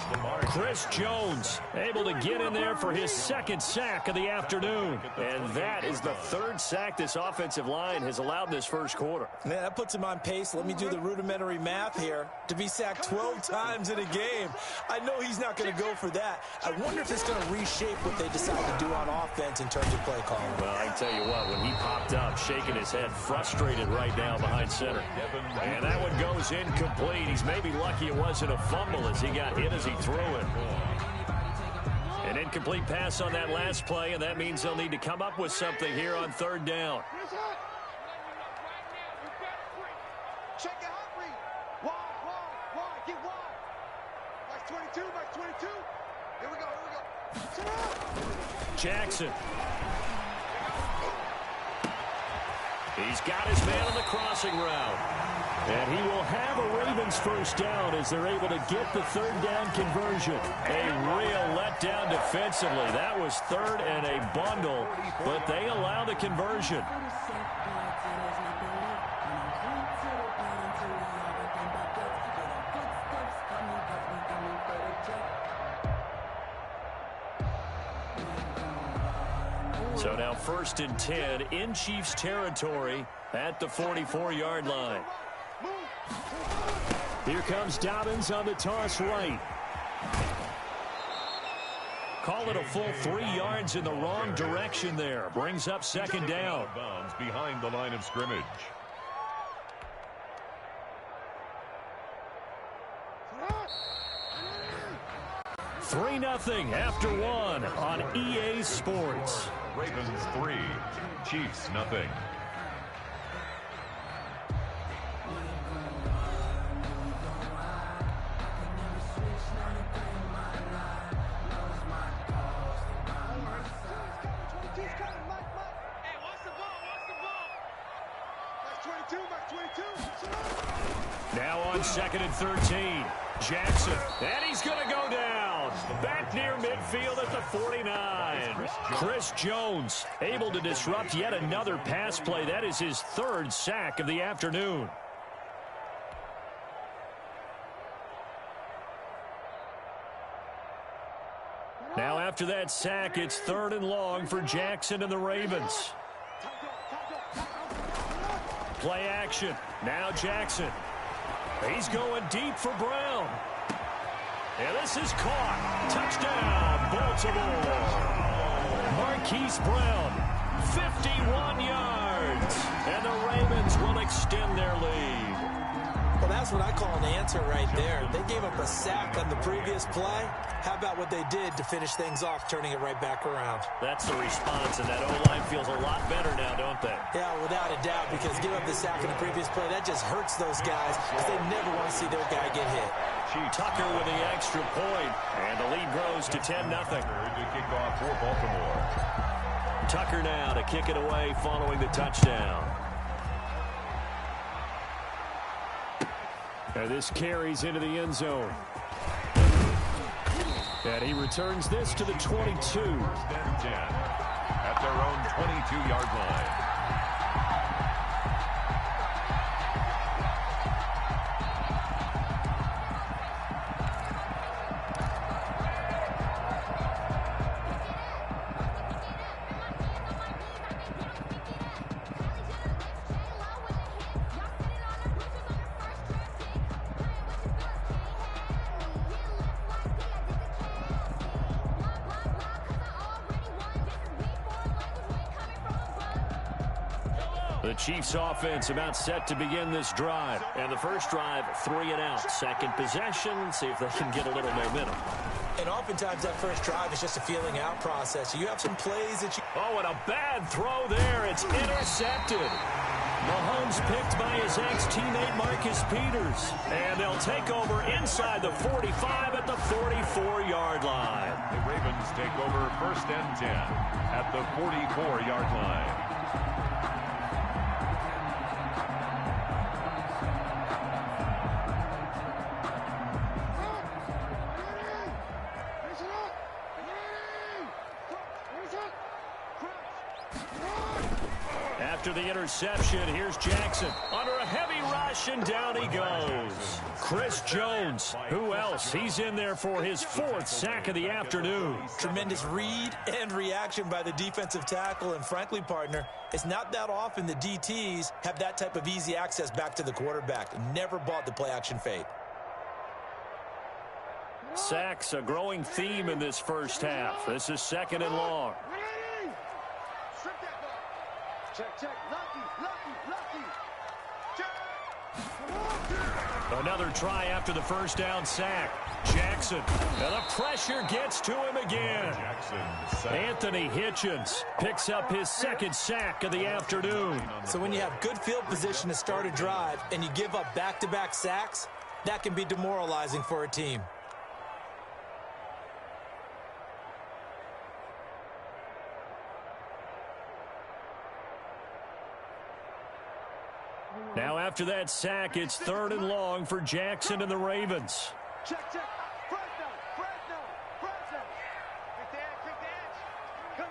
Chris Jones able to get in there for his 2nd sack of the afternoon. And that is the 3rd sack this offensive line has allowed this first quarter. Man, that puts him on pace. Let me do the rudimentary math here. To be sacked 12 times in a game, I know he's not going to go for that. I wonder if it's going to reshape what they decide to do on offense in terms of play calling. Well, I can tell you what, when he popped up, shaking his head, frustrated right now behind center. And that one goes incomplete. He's maybe lucky it wasn't a fumble as he got hit as he threw it. An Incomplete pass on that last play, and that means they'll need to come up with something here on third down. Check it out, read. Wide, get wide. Max 22, Max 22. Here we go. Sit up. Jackson. He's got his man on the crossing route. And he will have a Ravens first down as they're able to get the third down conversion. A real letdown defensively. That was third and a bundle, but they allow the conversion. So now 1st and 10 in Chiefs territory at the 44-yard line. Here comes Dobbins on the toss right. Call it a full 3 yards in the wrong direction there. Brings up 2nd down. Bounds behind the line of scrimmage. Three 0 after 1 on EA Sports. Ravens 3, Chiefs nothing. Now on 2nd and 13. Jackson, and he's going to go down. Back near midfield at the 49. Chris Jones able to disrupt yet another pass play. That is his 3rd sack of the afternoon. Now after that sack, it's 3rd and long for Jackson and the Ravens. Play action. Now Jackson. He's going deep for Brown. And this is caught. Touchdown, Baltimore. Marquise Brown, 51 yards. And the Ravens will extend their lead. Well, that's what I call an answer right there. They gave up a sack on the previous play. How about what they did to finish things off, turning it right back around? That's the response, and that O-line feels a lot better now, don't they? Yeah, without a doubt, because give up the sack in the previous play, that just hurts those guys because they never want to see their guy get hit. Tucker with the extra point, and the lead grows to 10-0. To kick off for Baltimore. Tucker now to kick it away following the touchdown. And this carries into the end zone. And he returns this to the 22. 1st and 10 at their own 22-yard line. The Chiefs offense about set to begin this drive. And the first drive, 3 and out. Second possession, see if they can get a little momentum. And oftentimes that first drive is just a feeling out process. So you have some plays that you... Oh, and a bad throw there. It's intercepted. Mahomes picked by his ex-teammate Marcus Peters. And they'll take over inside the 45 at the 44-yard line. The Ravens take over 1st and 10 at the 44-yard line. After the interception, here's Jackson under a heavy rush, and down he goes. Chris Jones, who else? He's in there for his 4th sack of the afternoon. Tremendous read and reaction by the defensive tackle, and frankly, partner, it's not that often the DTs have that type of easy access back to the quarterback. Never bought the play-action fade. Sacks, a growing theme in this first half. This is 2nd and long. Check. Lucky. Check. Another try after the first down sack. Jackson, and the pressure gets to him again. Anthony Hitchens picks up his second sack of the afternoon. So when you have good field position to start a drive and you give up back-to-back sacks, that can be demoralizing for a team. Now after that sack, it's 3rd and long for Jackson and the Ravens. Check. Fresno. Kick the edge. Come.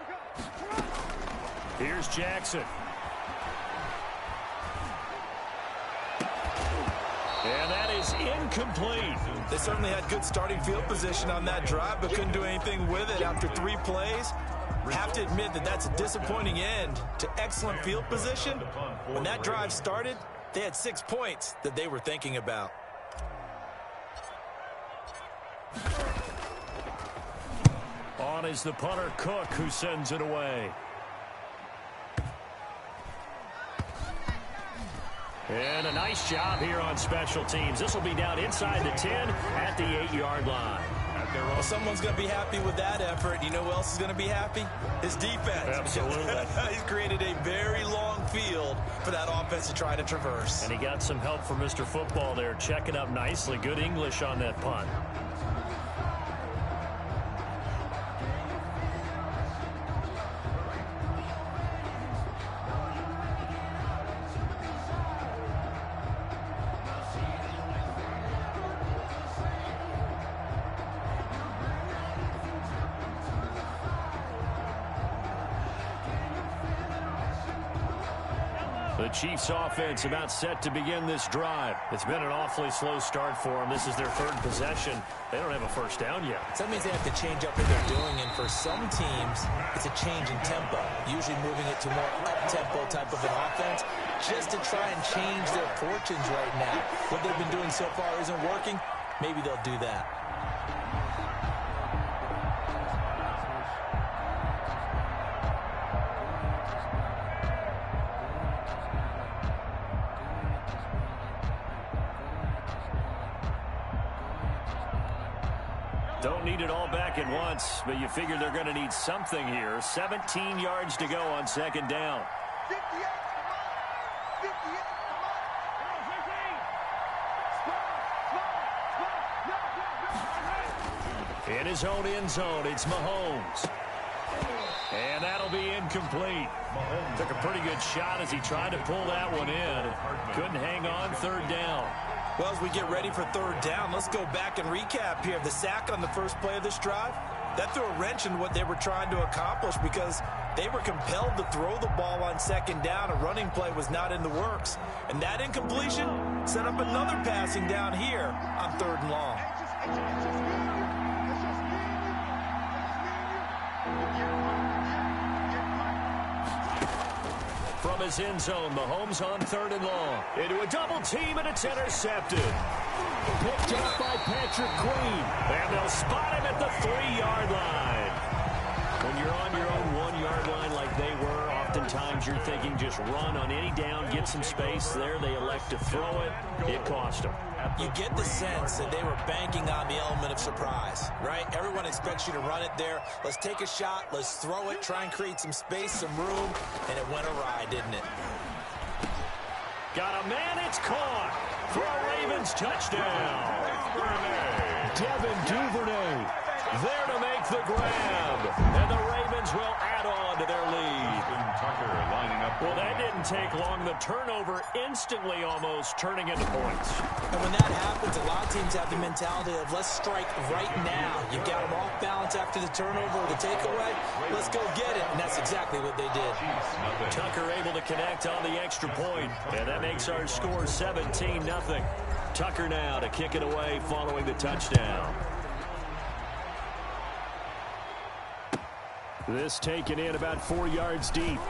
Here's Jackson. And that is incomplete. They certainly had good starting field position on that drive, but couldn't do anything with it after 3 plays. Have to admit that that's a disappointing end to excellent field position. When that drive started, they had 6 points that they were thinking about. On is the punter, Cook, who sends it away. And a nice job here on special teams. This will be down inside the 10 at the 8-yard line. Well, someone's going to be happy with that effort. You know who else is going to be happy? His defense. Absolutely. He's created a very long field for that offense to try to traverse. And he got some help from Mr. Football there, checking up nicely. Good English on that punt. The Chiefs offense about set to begin this drive. It's been an awfully slow start for them. This is their 3rd possession. They don't have a first down yet. So that means they have to change up what they're doing, and for some teams, it's a change in tempo, usually moving it to more up-tempo type of an offense, just to try and change their fortunes right now. What they've been doing so far isn't working. Maybe they'll do that. Don't need it all back at once, but you figure they're going to need something here. 17 yards to go on 2nd down. 58, In his own end zone, it's Mahomes. And that'll be incomplete. Took a pretty good shot as he tried to pull that one in. Couldn't hang on, 3rd down. Well, as we get ready for 3rd down, let's go back and recap here. The sack on the first play of this drive, that threw a wrench in what they were trying to accomplish because they were compelled to throw the ball on 2nd down. A running play was not in the works. And that incompletion set up another passing down here on 3rd and long. From his end zone, Mahomes on 3rd and long. Into a double team, and it's intercepted. Picked up by Patrick Queen. And they'll spot him at the 3-yard line. When you're on your own 1-yard line like they were, oftentimes you're thinking just run on any down, get some space. There they elect to throw it. It cost them. You get the sense that they were banking on the element of surprise, right? Everyone expects you to run it there. Let's take a shot. Let's throw it. Try and create some space, some room. And it went awry, didn't it? Got a man. It's caught for a Ravens touchdown. Devin Duvernay there to make the grab. And the Ravens will add on to their lead. Tucker lining up. Well, that didn't take long. The turnover instantly almost turning into points. And when that happens, a lot of teams have the mentality of let's strike right now. You've got them off balance after the turnover or the takeaway. Let's go get it. And that's exactly what they did. Tucker able to connect on the extra point. And that makes our score 17-0. Tucker now to kick it away following the touchdown. This taken in about 4 yards deep.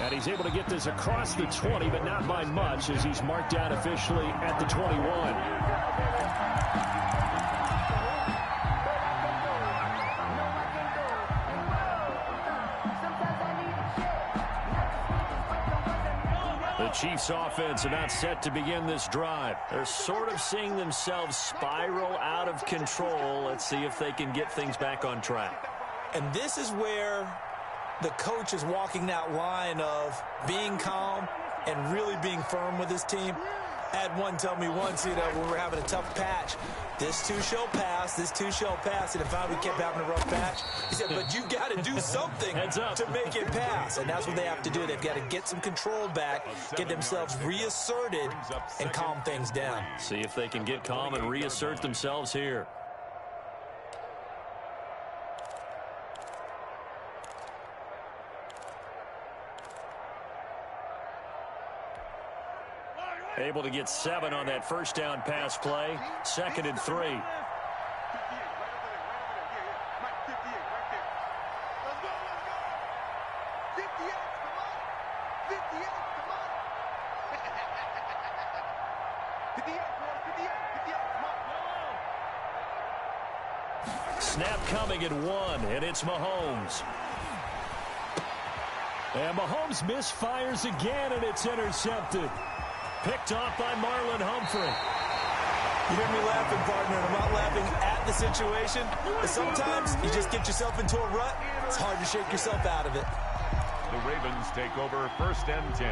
And he's able to get this across the 20, but not by much as he's marked down officially at the 21. The Chiefs offense about set to begin this drive. They're sort of seeing themselves spiral out of control. Let's see if they can get things back on track. And this is where the coach is walking that line of being calm and really being firm with his team. I had one tell me once, when we were having a tough patch, this too shall pass, this too shall pass. And if I we kept having a rough patch, he said, but you got to do something to make it pass. And that's what they have to do. They've got to get some control back, get themselves reasserted, and calm things down. See if they can get calm and reassert themselves here. Able to get 7 on that first down pass play. 2nd and 3. Snap coming at 1, and it's Mahomes. And Mahomes misfires again, and it's intercepted. Picked off by Marlon Humphrey. You hear me laughing, partner, and I'm not laughing at the situation. But sometimes you just get yourself into a rut. It's hard to shake yourself out of it. The Ravens take over 1st and 10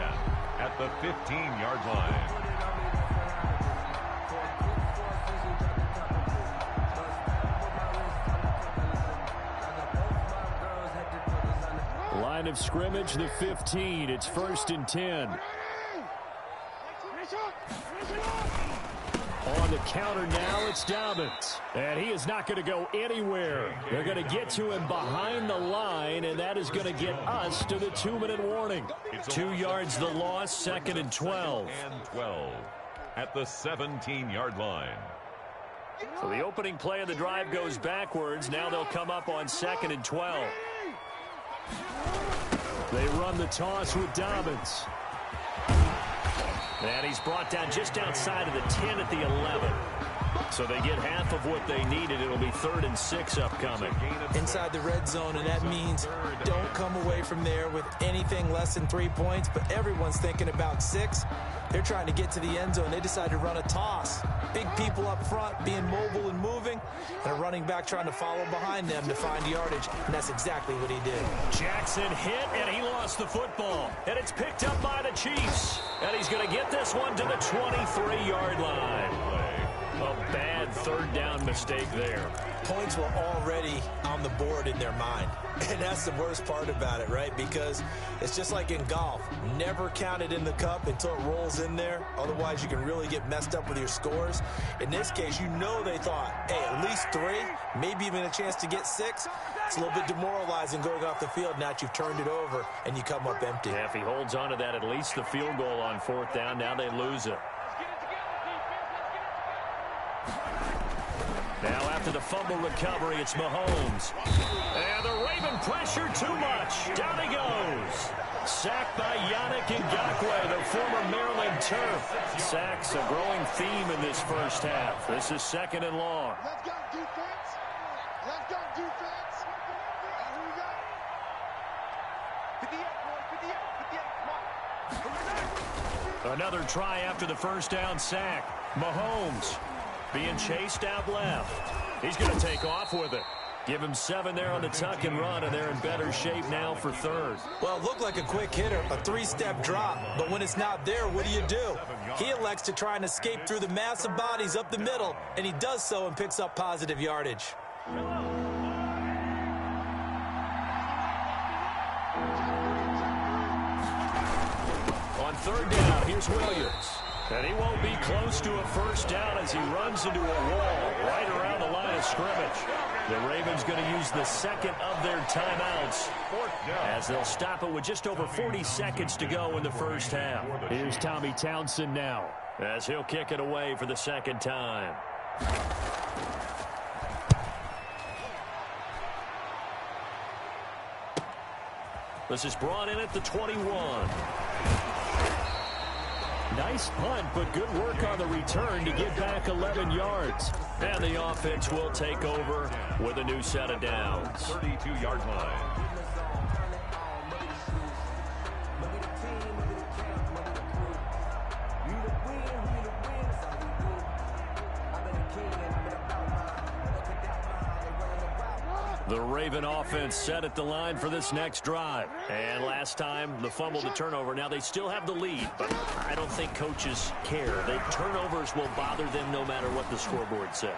at the 15-yard line. Line of scrimmage, the 15. It's 1st and 10. On the counter now, it's Dobbins. And he is not going to go anywhere. They're going to get to him behind the line, and that is going to get us to the 2-minute warning. 2 yards the loss, 2nd and 12. And 12 at the 17-yard line. So the opening play of the drive goes backwards. Now they'll come up on 2nd and 12. They run the toss with Dobbins. And he's brought down just outside of the 10 at the 11. So they get half of what they needed. It'll be 3rd and 6 upcoming. Inside the red zone, and that means don't come away from there with anything less than 3 points. But everyone's thinking about 6. They're trying to get to the end zone. They decide to run a toss. Big people up front being mobile and moving, and a running back trying to follow behind them to find yardage. And that's exactly what he did. Jackson hit, and he lost the football. And it's picked up by the Chiefs. And he's going to get this one to the 23-yard line. A bad 3rd down mistake there. Points were already on the board in their mind. And that's the worst part about it, right? Because it's just like in golf. Never count it in the cup until it rolls in there. Otherwise, you can really get messed up with your scores. In this case, you know they thought, hey, at least 3, maybe even a chance to get 6. It's a little bit demoralizing going off the field now that you've turned it over and you come up empty. Yeah, if he holds on to that, at least the field goal on 4th down. Now they lose it. Now after the fumble recovery, it's Mahomes. And the Raven pressure too much. Down he goes. Sacked by Yannick Ngakoue, the former Maryland Terp. Sacks a growing theme in this first half. This is 2nd and long. Let's go, defense. Let's go, defense. Here we go. 58, boy, 58, 58. Come on. Another try after the first down sack. Mahomes being chased out left. He's going to take off with it. Give him 7 there on the tuck and run, and they're in better shape now for 3rd. Well, it looked like a quick hitter, a 3-step drop. But when it's not there, what do? He elects to try and escape through the massive bodies up the middle, and he does so and picks up positive yardage. On 3rd down, here's Williams. And he won't be close to a first down as he runs into a wall right around the line of scrimmage. The Ravens going to use the 2nd of their timeouts as they'll stop it with just over 40 seconds to go in the first half. Here's Tommy Townsend now as he'll kick it away for the 2nd time. This is brought in at the 21. Nice punt, but good work on the return to get back 11 yards. And the offense will take over with a new set of downs. 32-yard line. The Raven offense set at the line for this next drive. And last time, the fumble, the turnover. Now they still have the lead, but I don't think coaches care. The turnovers will bother them no matter what the scoreboard says.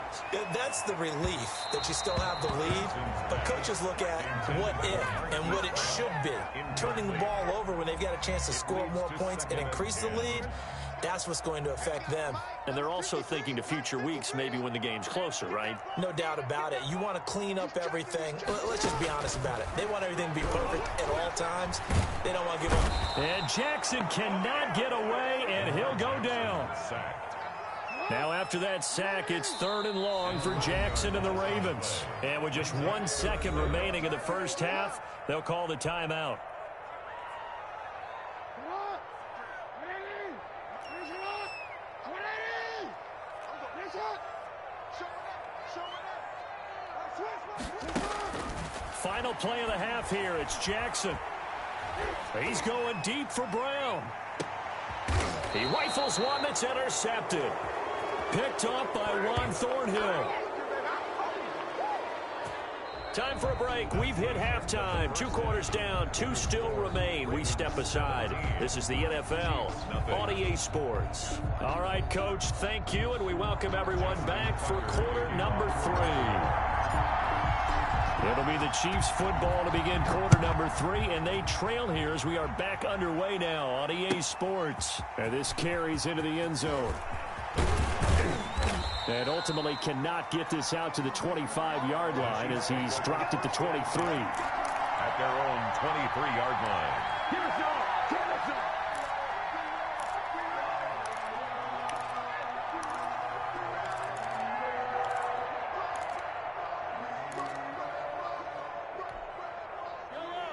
That's the relief that you still have the lead, but coaches look at what if and what it should be. Turning the ball over when they've got a chance to score more points and increase the lead, that's what's going to affect them. And they're also thinking to future weeks, maybe when the game's closer, right? No doubt about it. You want to clean up everything. Let's just be honest about it. They want everything to be perfect at all times. They don't want to give up. And Jackson cannot get away, and he'll go down. Now after that sack, it's 3rd and long for Jackson and the Ravens. And with just 1 second remaining in the first half, they'll call the timeout. Final play of the half here. It's Jackson. He's going deep for Brown. He rifles one that's intercepted. Picked up by Juan Thornhill. Time for a break. We've hit halftime. 2 quarters down. 2 still remain. We step aside. This is the NFL on EA Sports. All right, Coach, thank you, and we welcome everyone back for quarter number 3. It'll be the Chiefs football to begin quarter number 3, and they trail here as we are back underway now on EA Sports. And this carries into the end zone. And ultimately cannot get this out to the 25-yard line as he's dropped it to 23. At their own 23-yard line.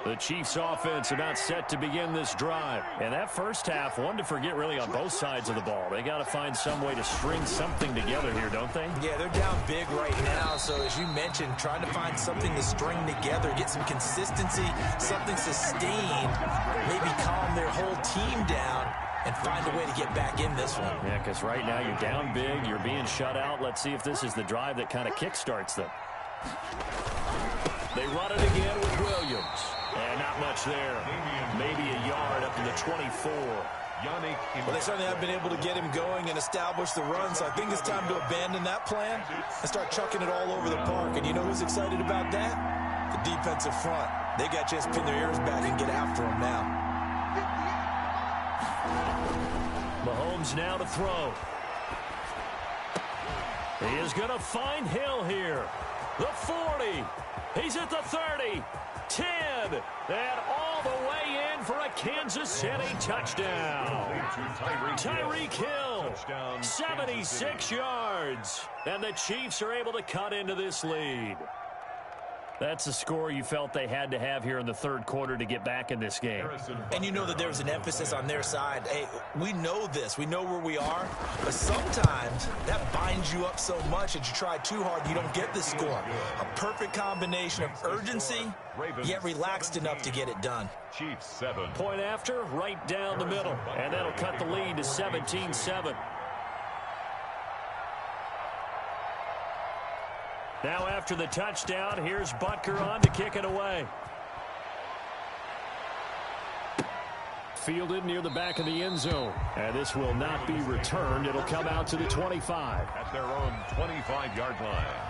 The Chiefs offense about set to begin this drive. And that first half, one to forget really on both sides of the ball. They got to find some way to string something together here, don't they? Yeah, they're down big right now. So as you mentioned, trying to find something to string together, get some consistency, something sustained, maybe calm their whole team down and find a way to get back in this one. Yeah, because right now you're down big, you're being shut out. Let's see if this is the drive that kind of kickstarts them. They run it again with Williams. And not much there. Maybe a yard up to the 24. Well, they certainly have been able to get him going and establish the run, so I think it's time to abandon that plan and start chucking it all over the park. And you know who's excited about that? The defensive front. They got a chance to pin their ears back and get after him now. Mahomes now to throw. He is going to find Hill here. The 40. He's at the 30. 10, and all the way in for a Kansas City touchdown. Tyreek Hill, 76 yards, and the Chiefs are able to cut into this lead. That's the score you felt they had to have here in the third quarter to get back in this game. And you know that there's an emphasis on their side. Hey, we know this. We know where we are. But sometimes that binds you up so much that you try too hard, you don't get the score. A perfect combination of urgency, yet relaxed enough to get it done. Chiefs 7. Point after, right down the middle. And that'll cut the lead to 17-7. Now after the touchdown, here's Butker on to kick it away. Fielded near the back of the end zone. And this will not be returned. It'll come out to the 25. At their own 25-yard line.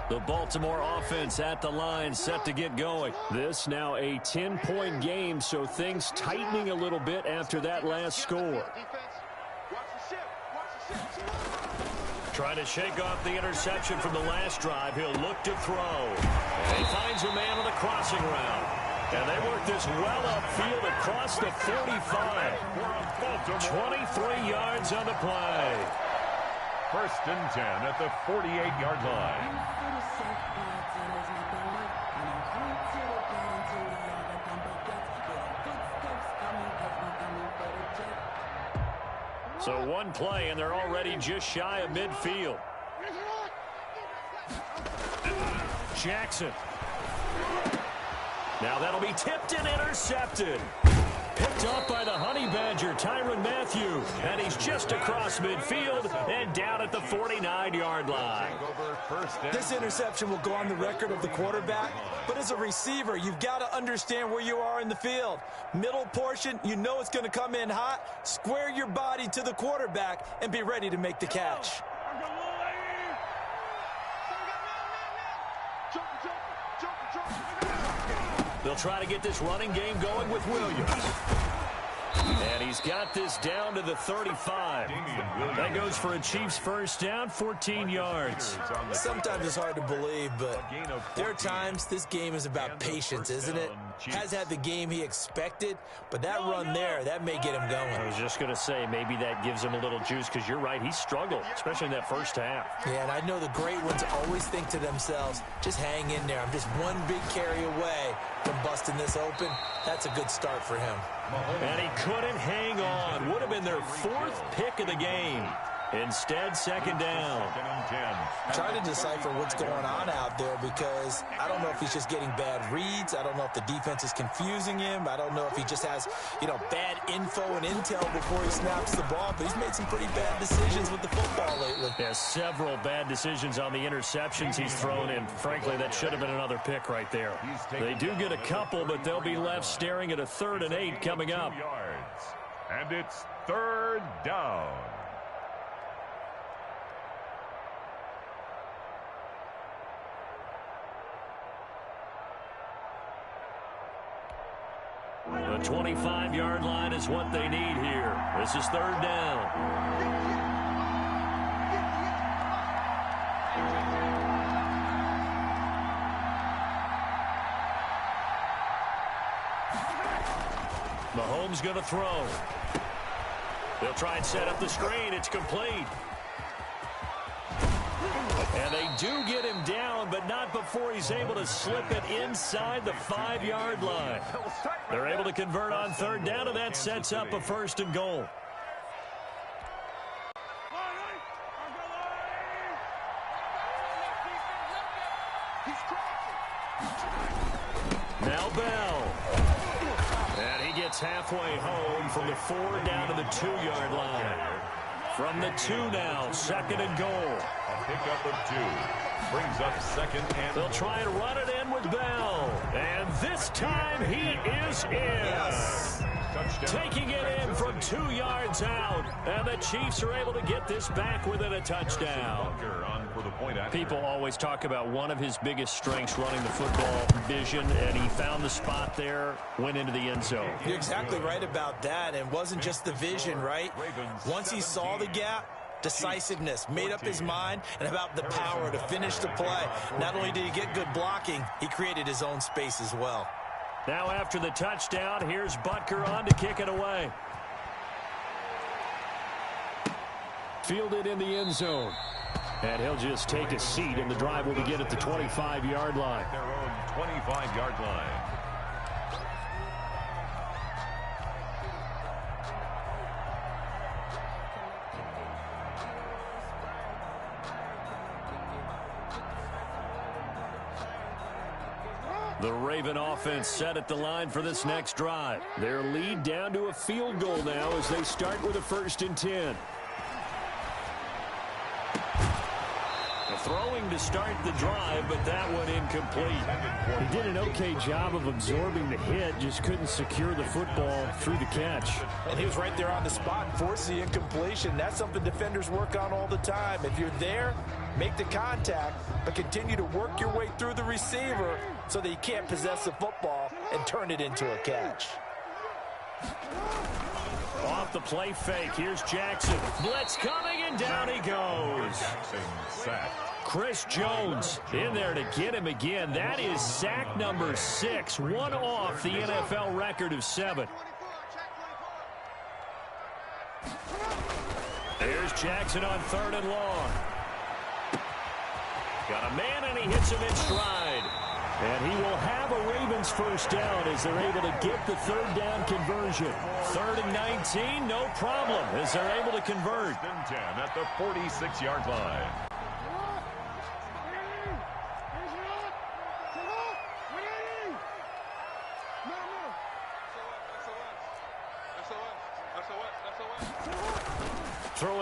The Baltimore offense at the line, set to get going. This now a 10-point game, so things tightening a little bit after that last score. Trying to shake off the interception from the last drive. He'll look to throw. And he finds a man on the crossing route. And they work this well upfield across the 45. 23 yards on the play. 1st and 10 at the 48-yard line. So one play, and they're already just shy of midfield. Jackson. Now that'll be tipped and intercepted. Picked off by the Honey Badger, Tyrann Mathieu. And he's just across midfield and down at the 49-yard line. This interception will go on the record of the quarterback, but as a receiver, you've got to understand where you are in the field. Middle portion, you know it's going to come in hot. Square your body to the quarterback and be ready to make the catch. They'll try to get this running game going with Williams. And he's got this down to the 35. That goes for a Chiefs first down, 14 yards. Sometimes it's hard to believe, but there are times this game is about patience, isn't it? Has had the game he expected, but that run there, that may get him going. I was just going to say, maybe that gives him a little juice, because you're right, he struggled, especially in that first half. Yeah, and I know the great ones always think to themselves, just hang in there. I'm just one big carry away from busting this open. That's a good start for him. And he couldn't hang on. Would have been their fourth pick of the game. Instead, second down. Trying to decipher what's going on out there, because I don't know if he's just getting bad reads. I don't know if the defense is confusing him. I don't know if he just has, bad info and intel before he snaps the ball. But he's made some pretty bad decisions with the football lately. Yeah, several bad decisions on the interceptions he's thrown in. Frankly, that should have been another pick right there. They do get a couple, but they'll be left staring at a 3rd and 8 coming up. And it's 3rd down. The 25-yard line is what they need here. This is 3rd down. Mahomes going to throw. They'll try and set up the screen. It's complete. And they do get him down, but not before he's able to slip it inside the 5-yard line. They're able to convert on 3rd down, and that sets up a 1st and goal. Now Bell. And he gets halfway home from the 4 down to the 2-yard line. From the 2 now, 2nd and goal. A pickup of 2. Brings up 2nd and they'll try and run it in with Bell. And this time he is in. Yes. Taking it in from 2 yards out. And the Chiefs are able to get this back within a touchdown. People always talk about one of his biggest strengths, running the football, vision, and he found the spot there, went into the end zone. You're exactly right about that. It wasn't just the vision, right? Once he saw the gap, decisiveness, made up his mind, and about the power to finish the play. Not only did he get good blocking, he created his own space as well. Now after the touchdown, here's Butker on to kick it away. Fielded in the end zone. And he'll just take a seat, and the drive will begin at the 25-yard line. Their own 25-yard line. The Raven offense set at the line for this next drive. Their lead down to a field goal now as they start with a 1st and 10. Throwing to start the drive, but that one incomplete. He did an okay job of absorbing the hit, just couldn't secure the football through the catch. And he was right there on the spot and forced the incompletion. That's something defenders work on all the time. If you're there, make the contact, but continue to work your way through the receiver so that you can't possess the football and turn it into a catch. Off the play fake, here's Jackson. Blitz coming, and down he goes. Jackson sacked. Chris Jones in there to get him again. That is sack number 6, one off the NFL record of 7. Here's Jackson on 3rd and long. Got a man, and he hits him in stride. And he will have a Ravens first down as they're able to get the 3rd down conversion. 3rd and 19, no problem, as they're able to convert. 1st and 10 at the 46-yard line.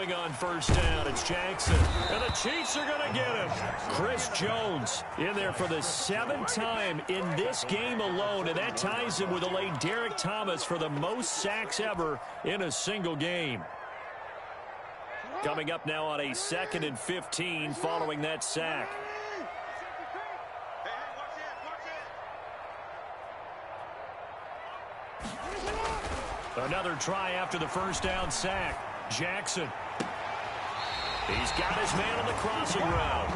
coming on first down. It's Jackson. And the Chiefs are going to get him. Chris Jones in there for the 7th time in this game alone. And that ties him with the late Derek Thomas for the most sacks ever in a single game. Coming up now on a 2nd and 15 following that sack. Another try after the first down sack. Jackson. He's got his man on the crossing route.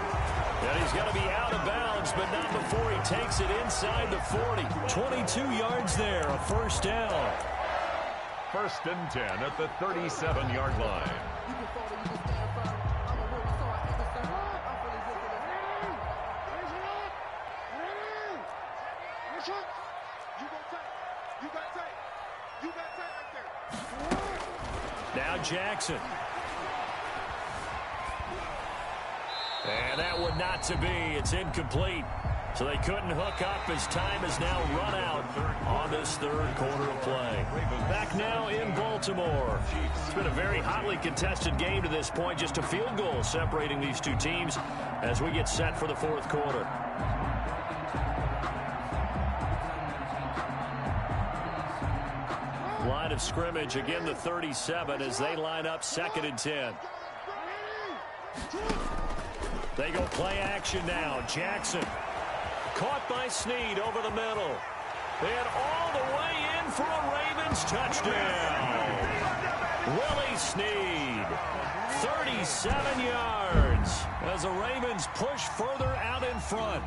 And he's going to be out of bounds, but not before he takes it inside the 40. 22 yards there, a first down. 1st and 10 at the 37-yard line. Now Jackson. And that would not to be. It's incomplete. So they couldn't hook up as time has now run out on this 3rd quarter of play. Back now in Baltimore. It's been a very hotly contested game to this point. Just a field goal separating these two teams as we get set for the 4th quarter. Line of scrimmage, again the 37 as they line up 2nd and 10. They go play action now. Jackson caught by Snead over the middle. And all the way in for a Ravens touchdown. Willie Snead, 37 yards as the Ravens push further out in front.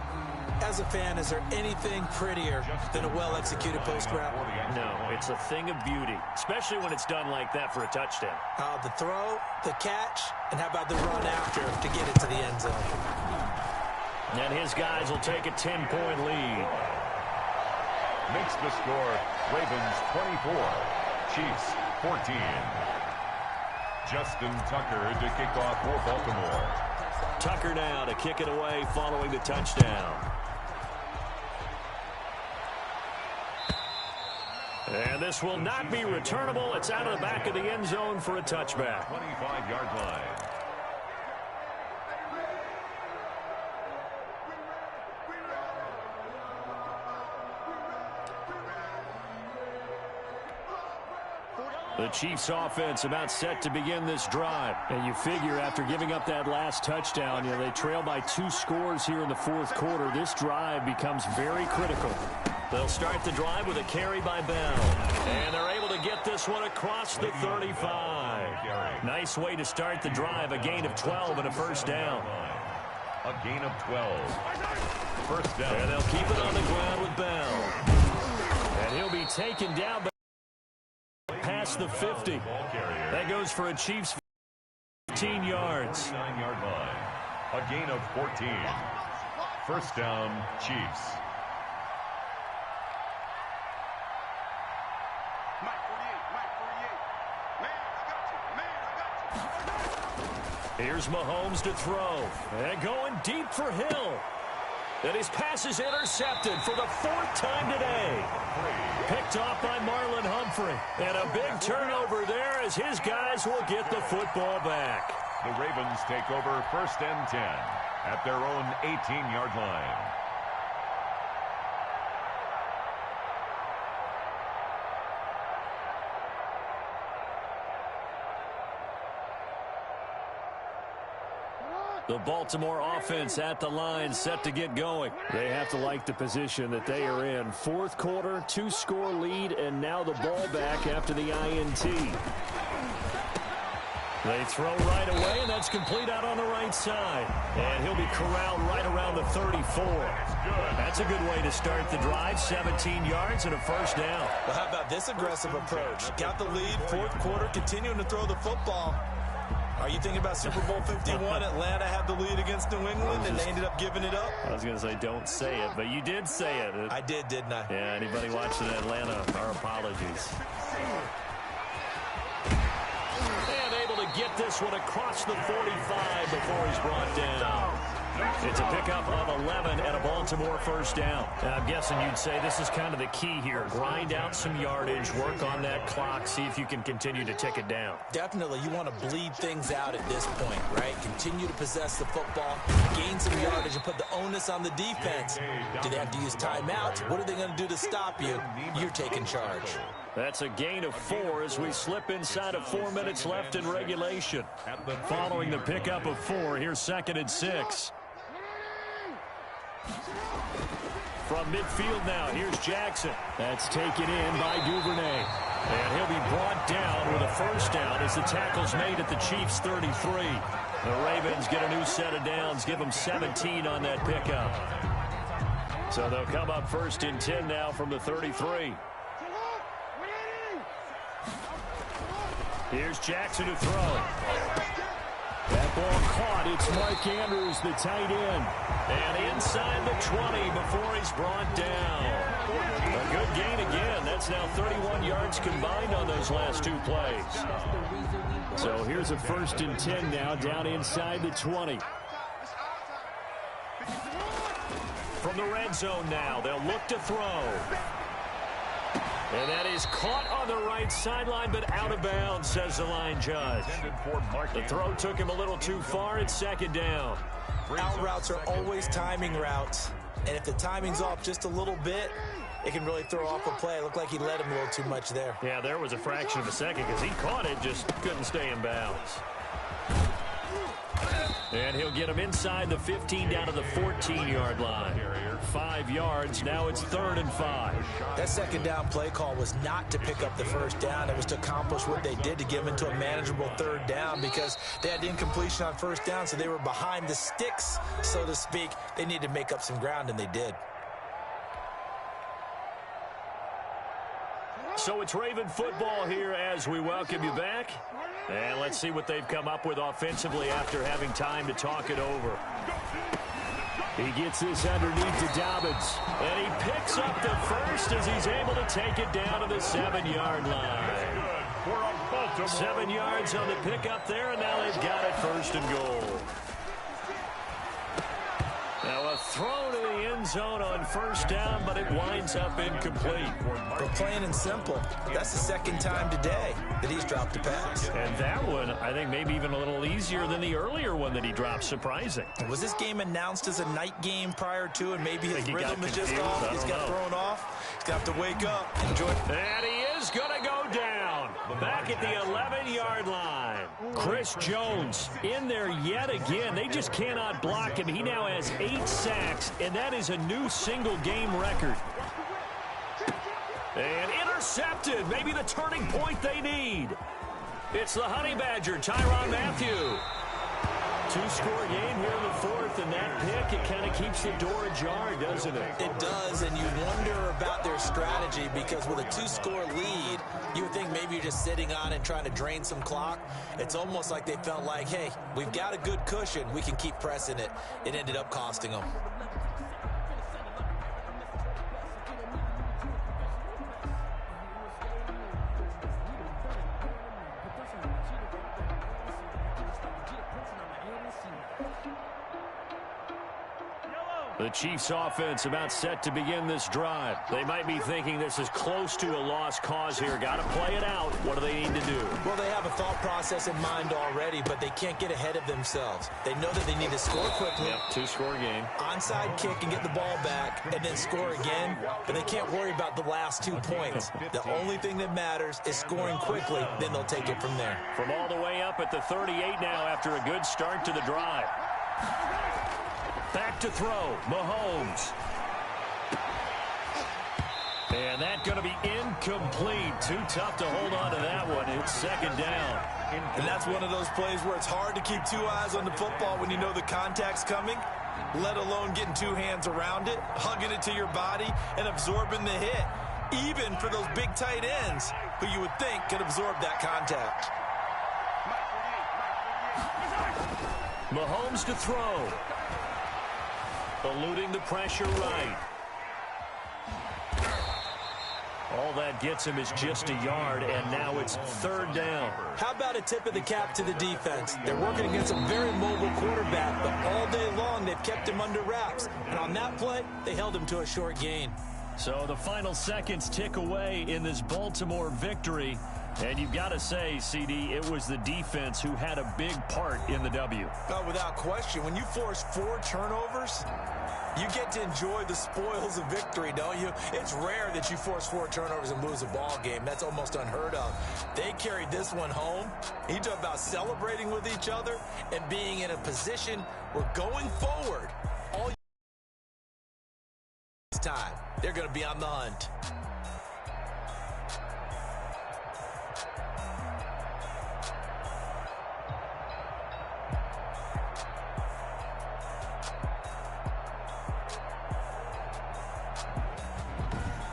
As a fan, is there anything prettier than a well-executed post route? No, it's a thing of beauty, especially when it's done like that for a touchdown. The throw, the catch, and how about the run after to get it to the end zone? And his guys will take a 10-point lead. Makes the score Ravens 24, Chiefs 14. Justin Tucker to kick off for Baltimore. Tucker now to kick it away following the touchdown. And this will not be returnable. It's out of the back of the end zone for a touchback. 25-yard line. The Chiefs offense about set to begin this drive. And you figure after giving up that last touchdown, they trail by 2 scores here in the 4th quarter. This drive becomes very critical. They'll start the drive with a carry by Bell. And they're able to get this one across the 35. Nice way to start the drive. A gain of 12 and a first down. A gain of 12. First down. And they'll keep it on the ground with Bell. And he'll be taken down past the 50. That goes for a Chiefs 15 yards. 9-yard line. A gain of 14. First down, Chiefs. Here's Mahomes to throw. And going deep for Hill. And his pass is intercepted for the 4th time today. Picked off by Marlon Humphrey. And a big turnover there as his guys will get the football back. The Ravens take over 1st and 10 at their own 18-yard line. The Baltimore offense at the line, set to get going. They have to like the position that they are in. 4th quarter, 2-score lead, and now the ball back after the INT. They throw right away, and that's complete out on the right side. And he'll be corralled right around the 34. That's a good way to start the drive. 17 yards and a first down. Well, how about this aggressive approach? Got the lead, 4th quarter, continuing to throw the football. Are you thinking about Super Bowl 51? Atlanta had the lead against New England, and they ended up giving it up? I was going to say, don't say it, but you did say it. I did, didn't I? Yeah, anybody watching Atlanta, our apologies. And able to get this one across the 45 before he's brought down. It's a pickup of 11 and a Baltimore first down. I'm guessing you'd say this is kind of the key here. Grind out some yardage, work on that clock, see if you can continue to tick it down. Definitely, you want to bleed things out at this point, right? Continue to possess the football, gain some yardage, and put the onus on the defense. Do they have to use timeouts? What are they going to do to stop you? You're taking charge. That's a gain of 4 as we slip inside of 4 minutes left in regulation. Following the pickup of 4, here's 2nd and 6. From midfield now, here's Jackson. That's taken in by Duvernay. And he'll be brought down with a first down as the tackle's made at the Chiefs' 33. The Ravens get a new set of downs, give them 17 on that pickup. So they'll come up 1st and 10 now from the 33. Here's Jackson to throw. That ball caught. It's Mark Andrews, the tight end. And inside the 20 before he's brought down. A good gain again. That's now 31 yards combined on those last 2 plays. So here's a 1st and 10 now, down inside the 20. From the red zone now, they'll look to throw. And that is caught on the right sideline, but out of bounds, says the line judge. The throw took him a little too far. It's 2nd down. Out routes are always timing routes. And if the timing's off just a little bit, it can really throw off a play. It looked like he led him a little too much there. Yeah, there was a fraction of a second because he caught it, just couldn't stay in bounds. And he'll get him inside the 15 down to the 14-yard line. 5 yards. Now it's 3rd and 5. That 2nd down play call was not to pick up the 1st down. It was to accomplish what they did to get him into a manageable 3rd down because they had incompletion on 1st down, so they were behind the sticks, so to speak. They needed to make up some ground, and they did. So it's Raven football here as we welcome you back. And let's see what they've come up with offensively after having time to talk it over. He gets this underneath to Dobbins. And he picks up the first as he's able to take it down to the 7-yard line. 7 yards on the pickup there, and now they've got it 1st and goal. Now a throw to the end zone on 1st down, but it winds up incomplete. But plain and simple, that's the 2nd time today that he's dropped a pass. And that one, I think, maybe even a little easier than the earlier one that he dropped. Surprising. Was this game announced as a night game prior to, and maybe his rhythm is just off? He's got thrown off. He's going to have to wake up. Enjoy. And he is going to go down. Back at the 11-yard line. Chris Jones in there yet again. They just cannot block him. He now has 8 sacks, and that is a new single-game record. And intercepted. Maybe the turning point they need. It's the Honey Badger, Tyrann Mathieu. 2-score game here in the 4th, and that pick, it kind of keeps the door ajar, doesn't it? It does, and you wonder about their strategy because with a 2-score lead, you would think maybe you're just sitting on it trying to drain some clock. It's almost like they felt like, hey, we've got a good cushion. We can keep pressing it. It ended up costing them. The Chiefs offense about set to begin this drive. They might be thinking this is close to a lost cause here. Got to play it out. What do they need to do? Well, they have a thought process in mind already, but they can't get ahead of themselves. They know that they need to score quickly. Yep, 2-score game. Onside kick and get the ball back and then score again, but they can't worry about the last 2 points. The only thing that matters is scoring quickly, then they'll take it from there. From all the way up at the 38 now after a good start to the drive. Back to throw, Mahomes. And that's going to be incomplete. Too tough to hold on to that one. It's 2nd down. And that's one of those plays where it's hard to keep 2 eyes on the football when you know the contact's coming, let alone getting 2 hands around it, hugging it to your body, and absorbing the hit. Even for those big tight ends who you would think could absorb that contact. Mahomes to throw. Eluding the pressure right. All that gets him is just a yard, and now it's 3rd down. How about a tip of the cap to the defense? They're working against a very mobile quarterback, but all day long they They've kept him under wraps. And on that play, they held him to a short gain. So the final seconds tick away in this Baltimore victory. And you've got to say, CD, it was the defense who had a big part in the W. Oh, without question. When you force 4 turnovers, you get to enjoy the spoils of victory, don't you? It's rare that you force 4 turnovers and lose a ball game. That's almost unheard of. They carried this one home. You talk about celebrating with each other and being in a position where going forward, all time, they're going to be on the hunt.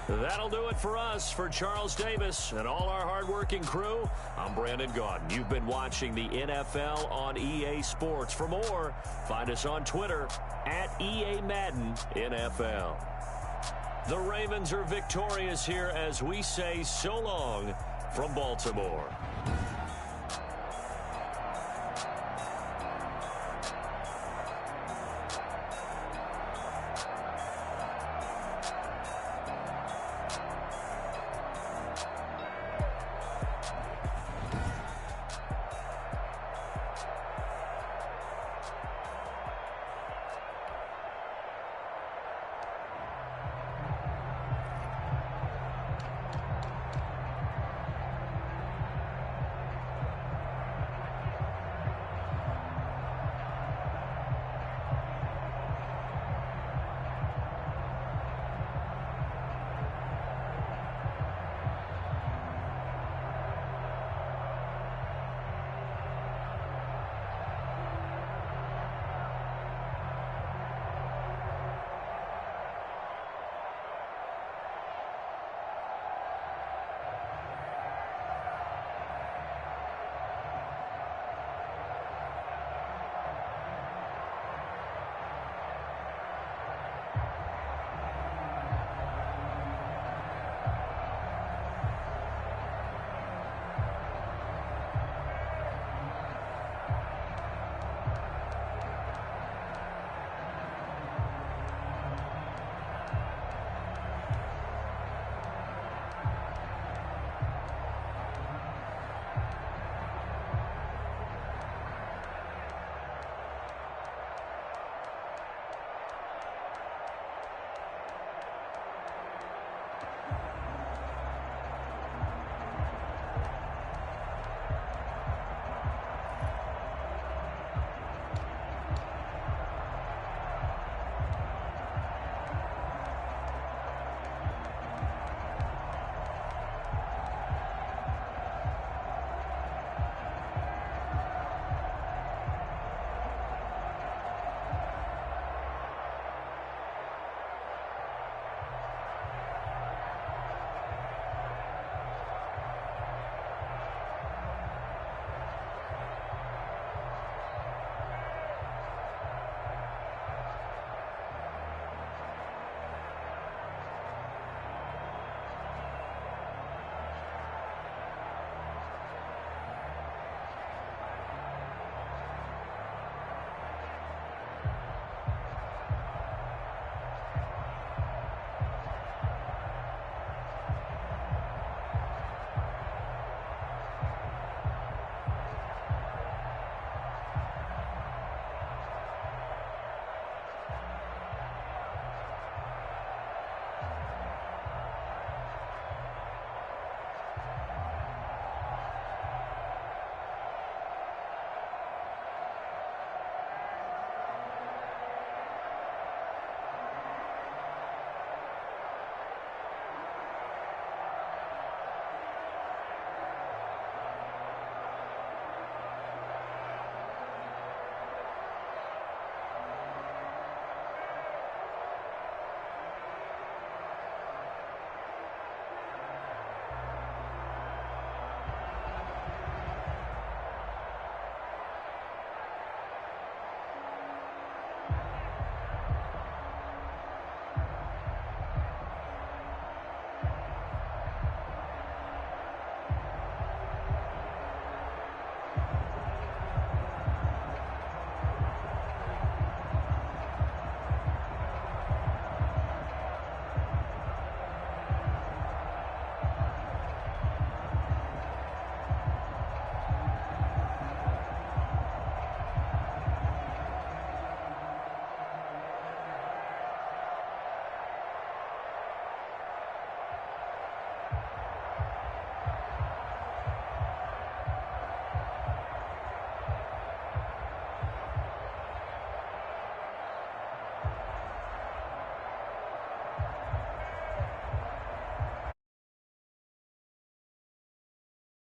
That'll do it for us. For Charles Davis and all our hardworking crew, I'm Brandon Gaudin. You've been watching the NFL on EA Sports. For more, find us on Twitter at EA Madden NFL. The Ravens are victorious here as we say so long from Baltimore.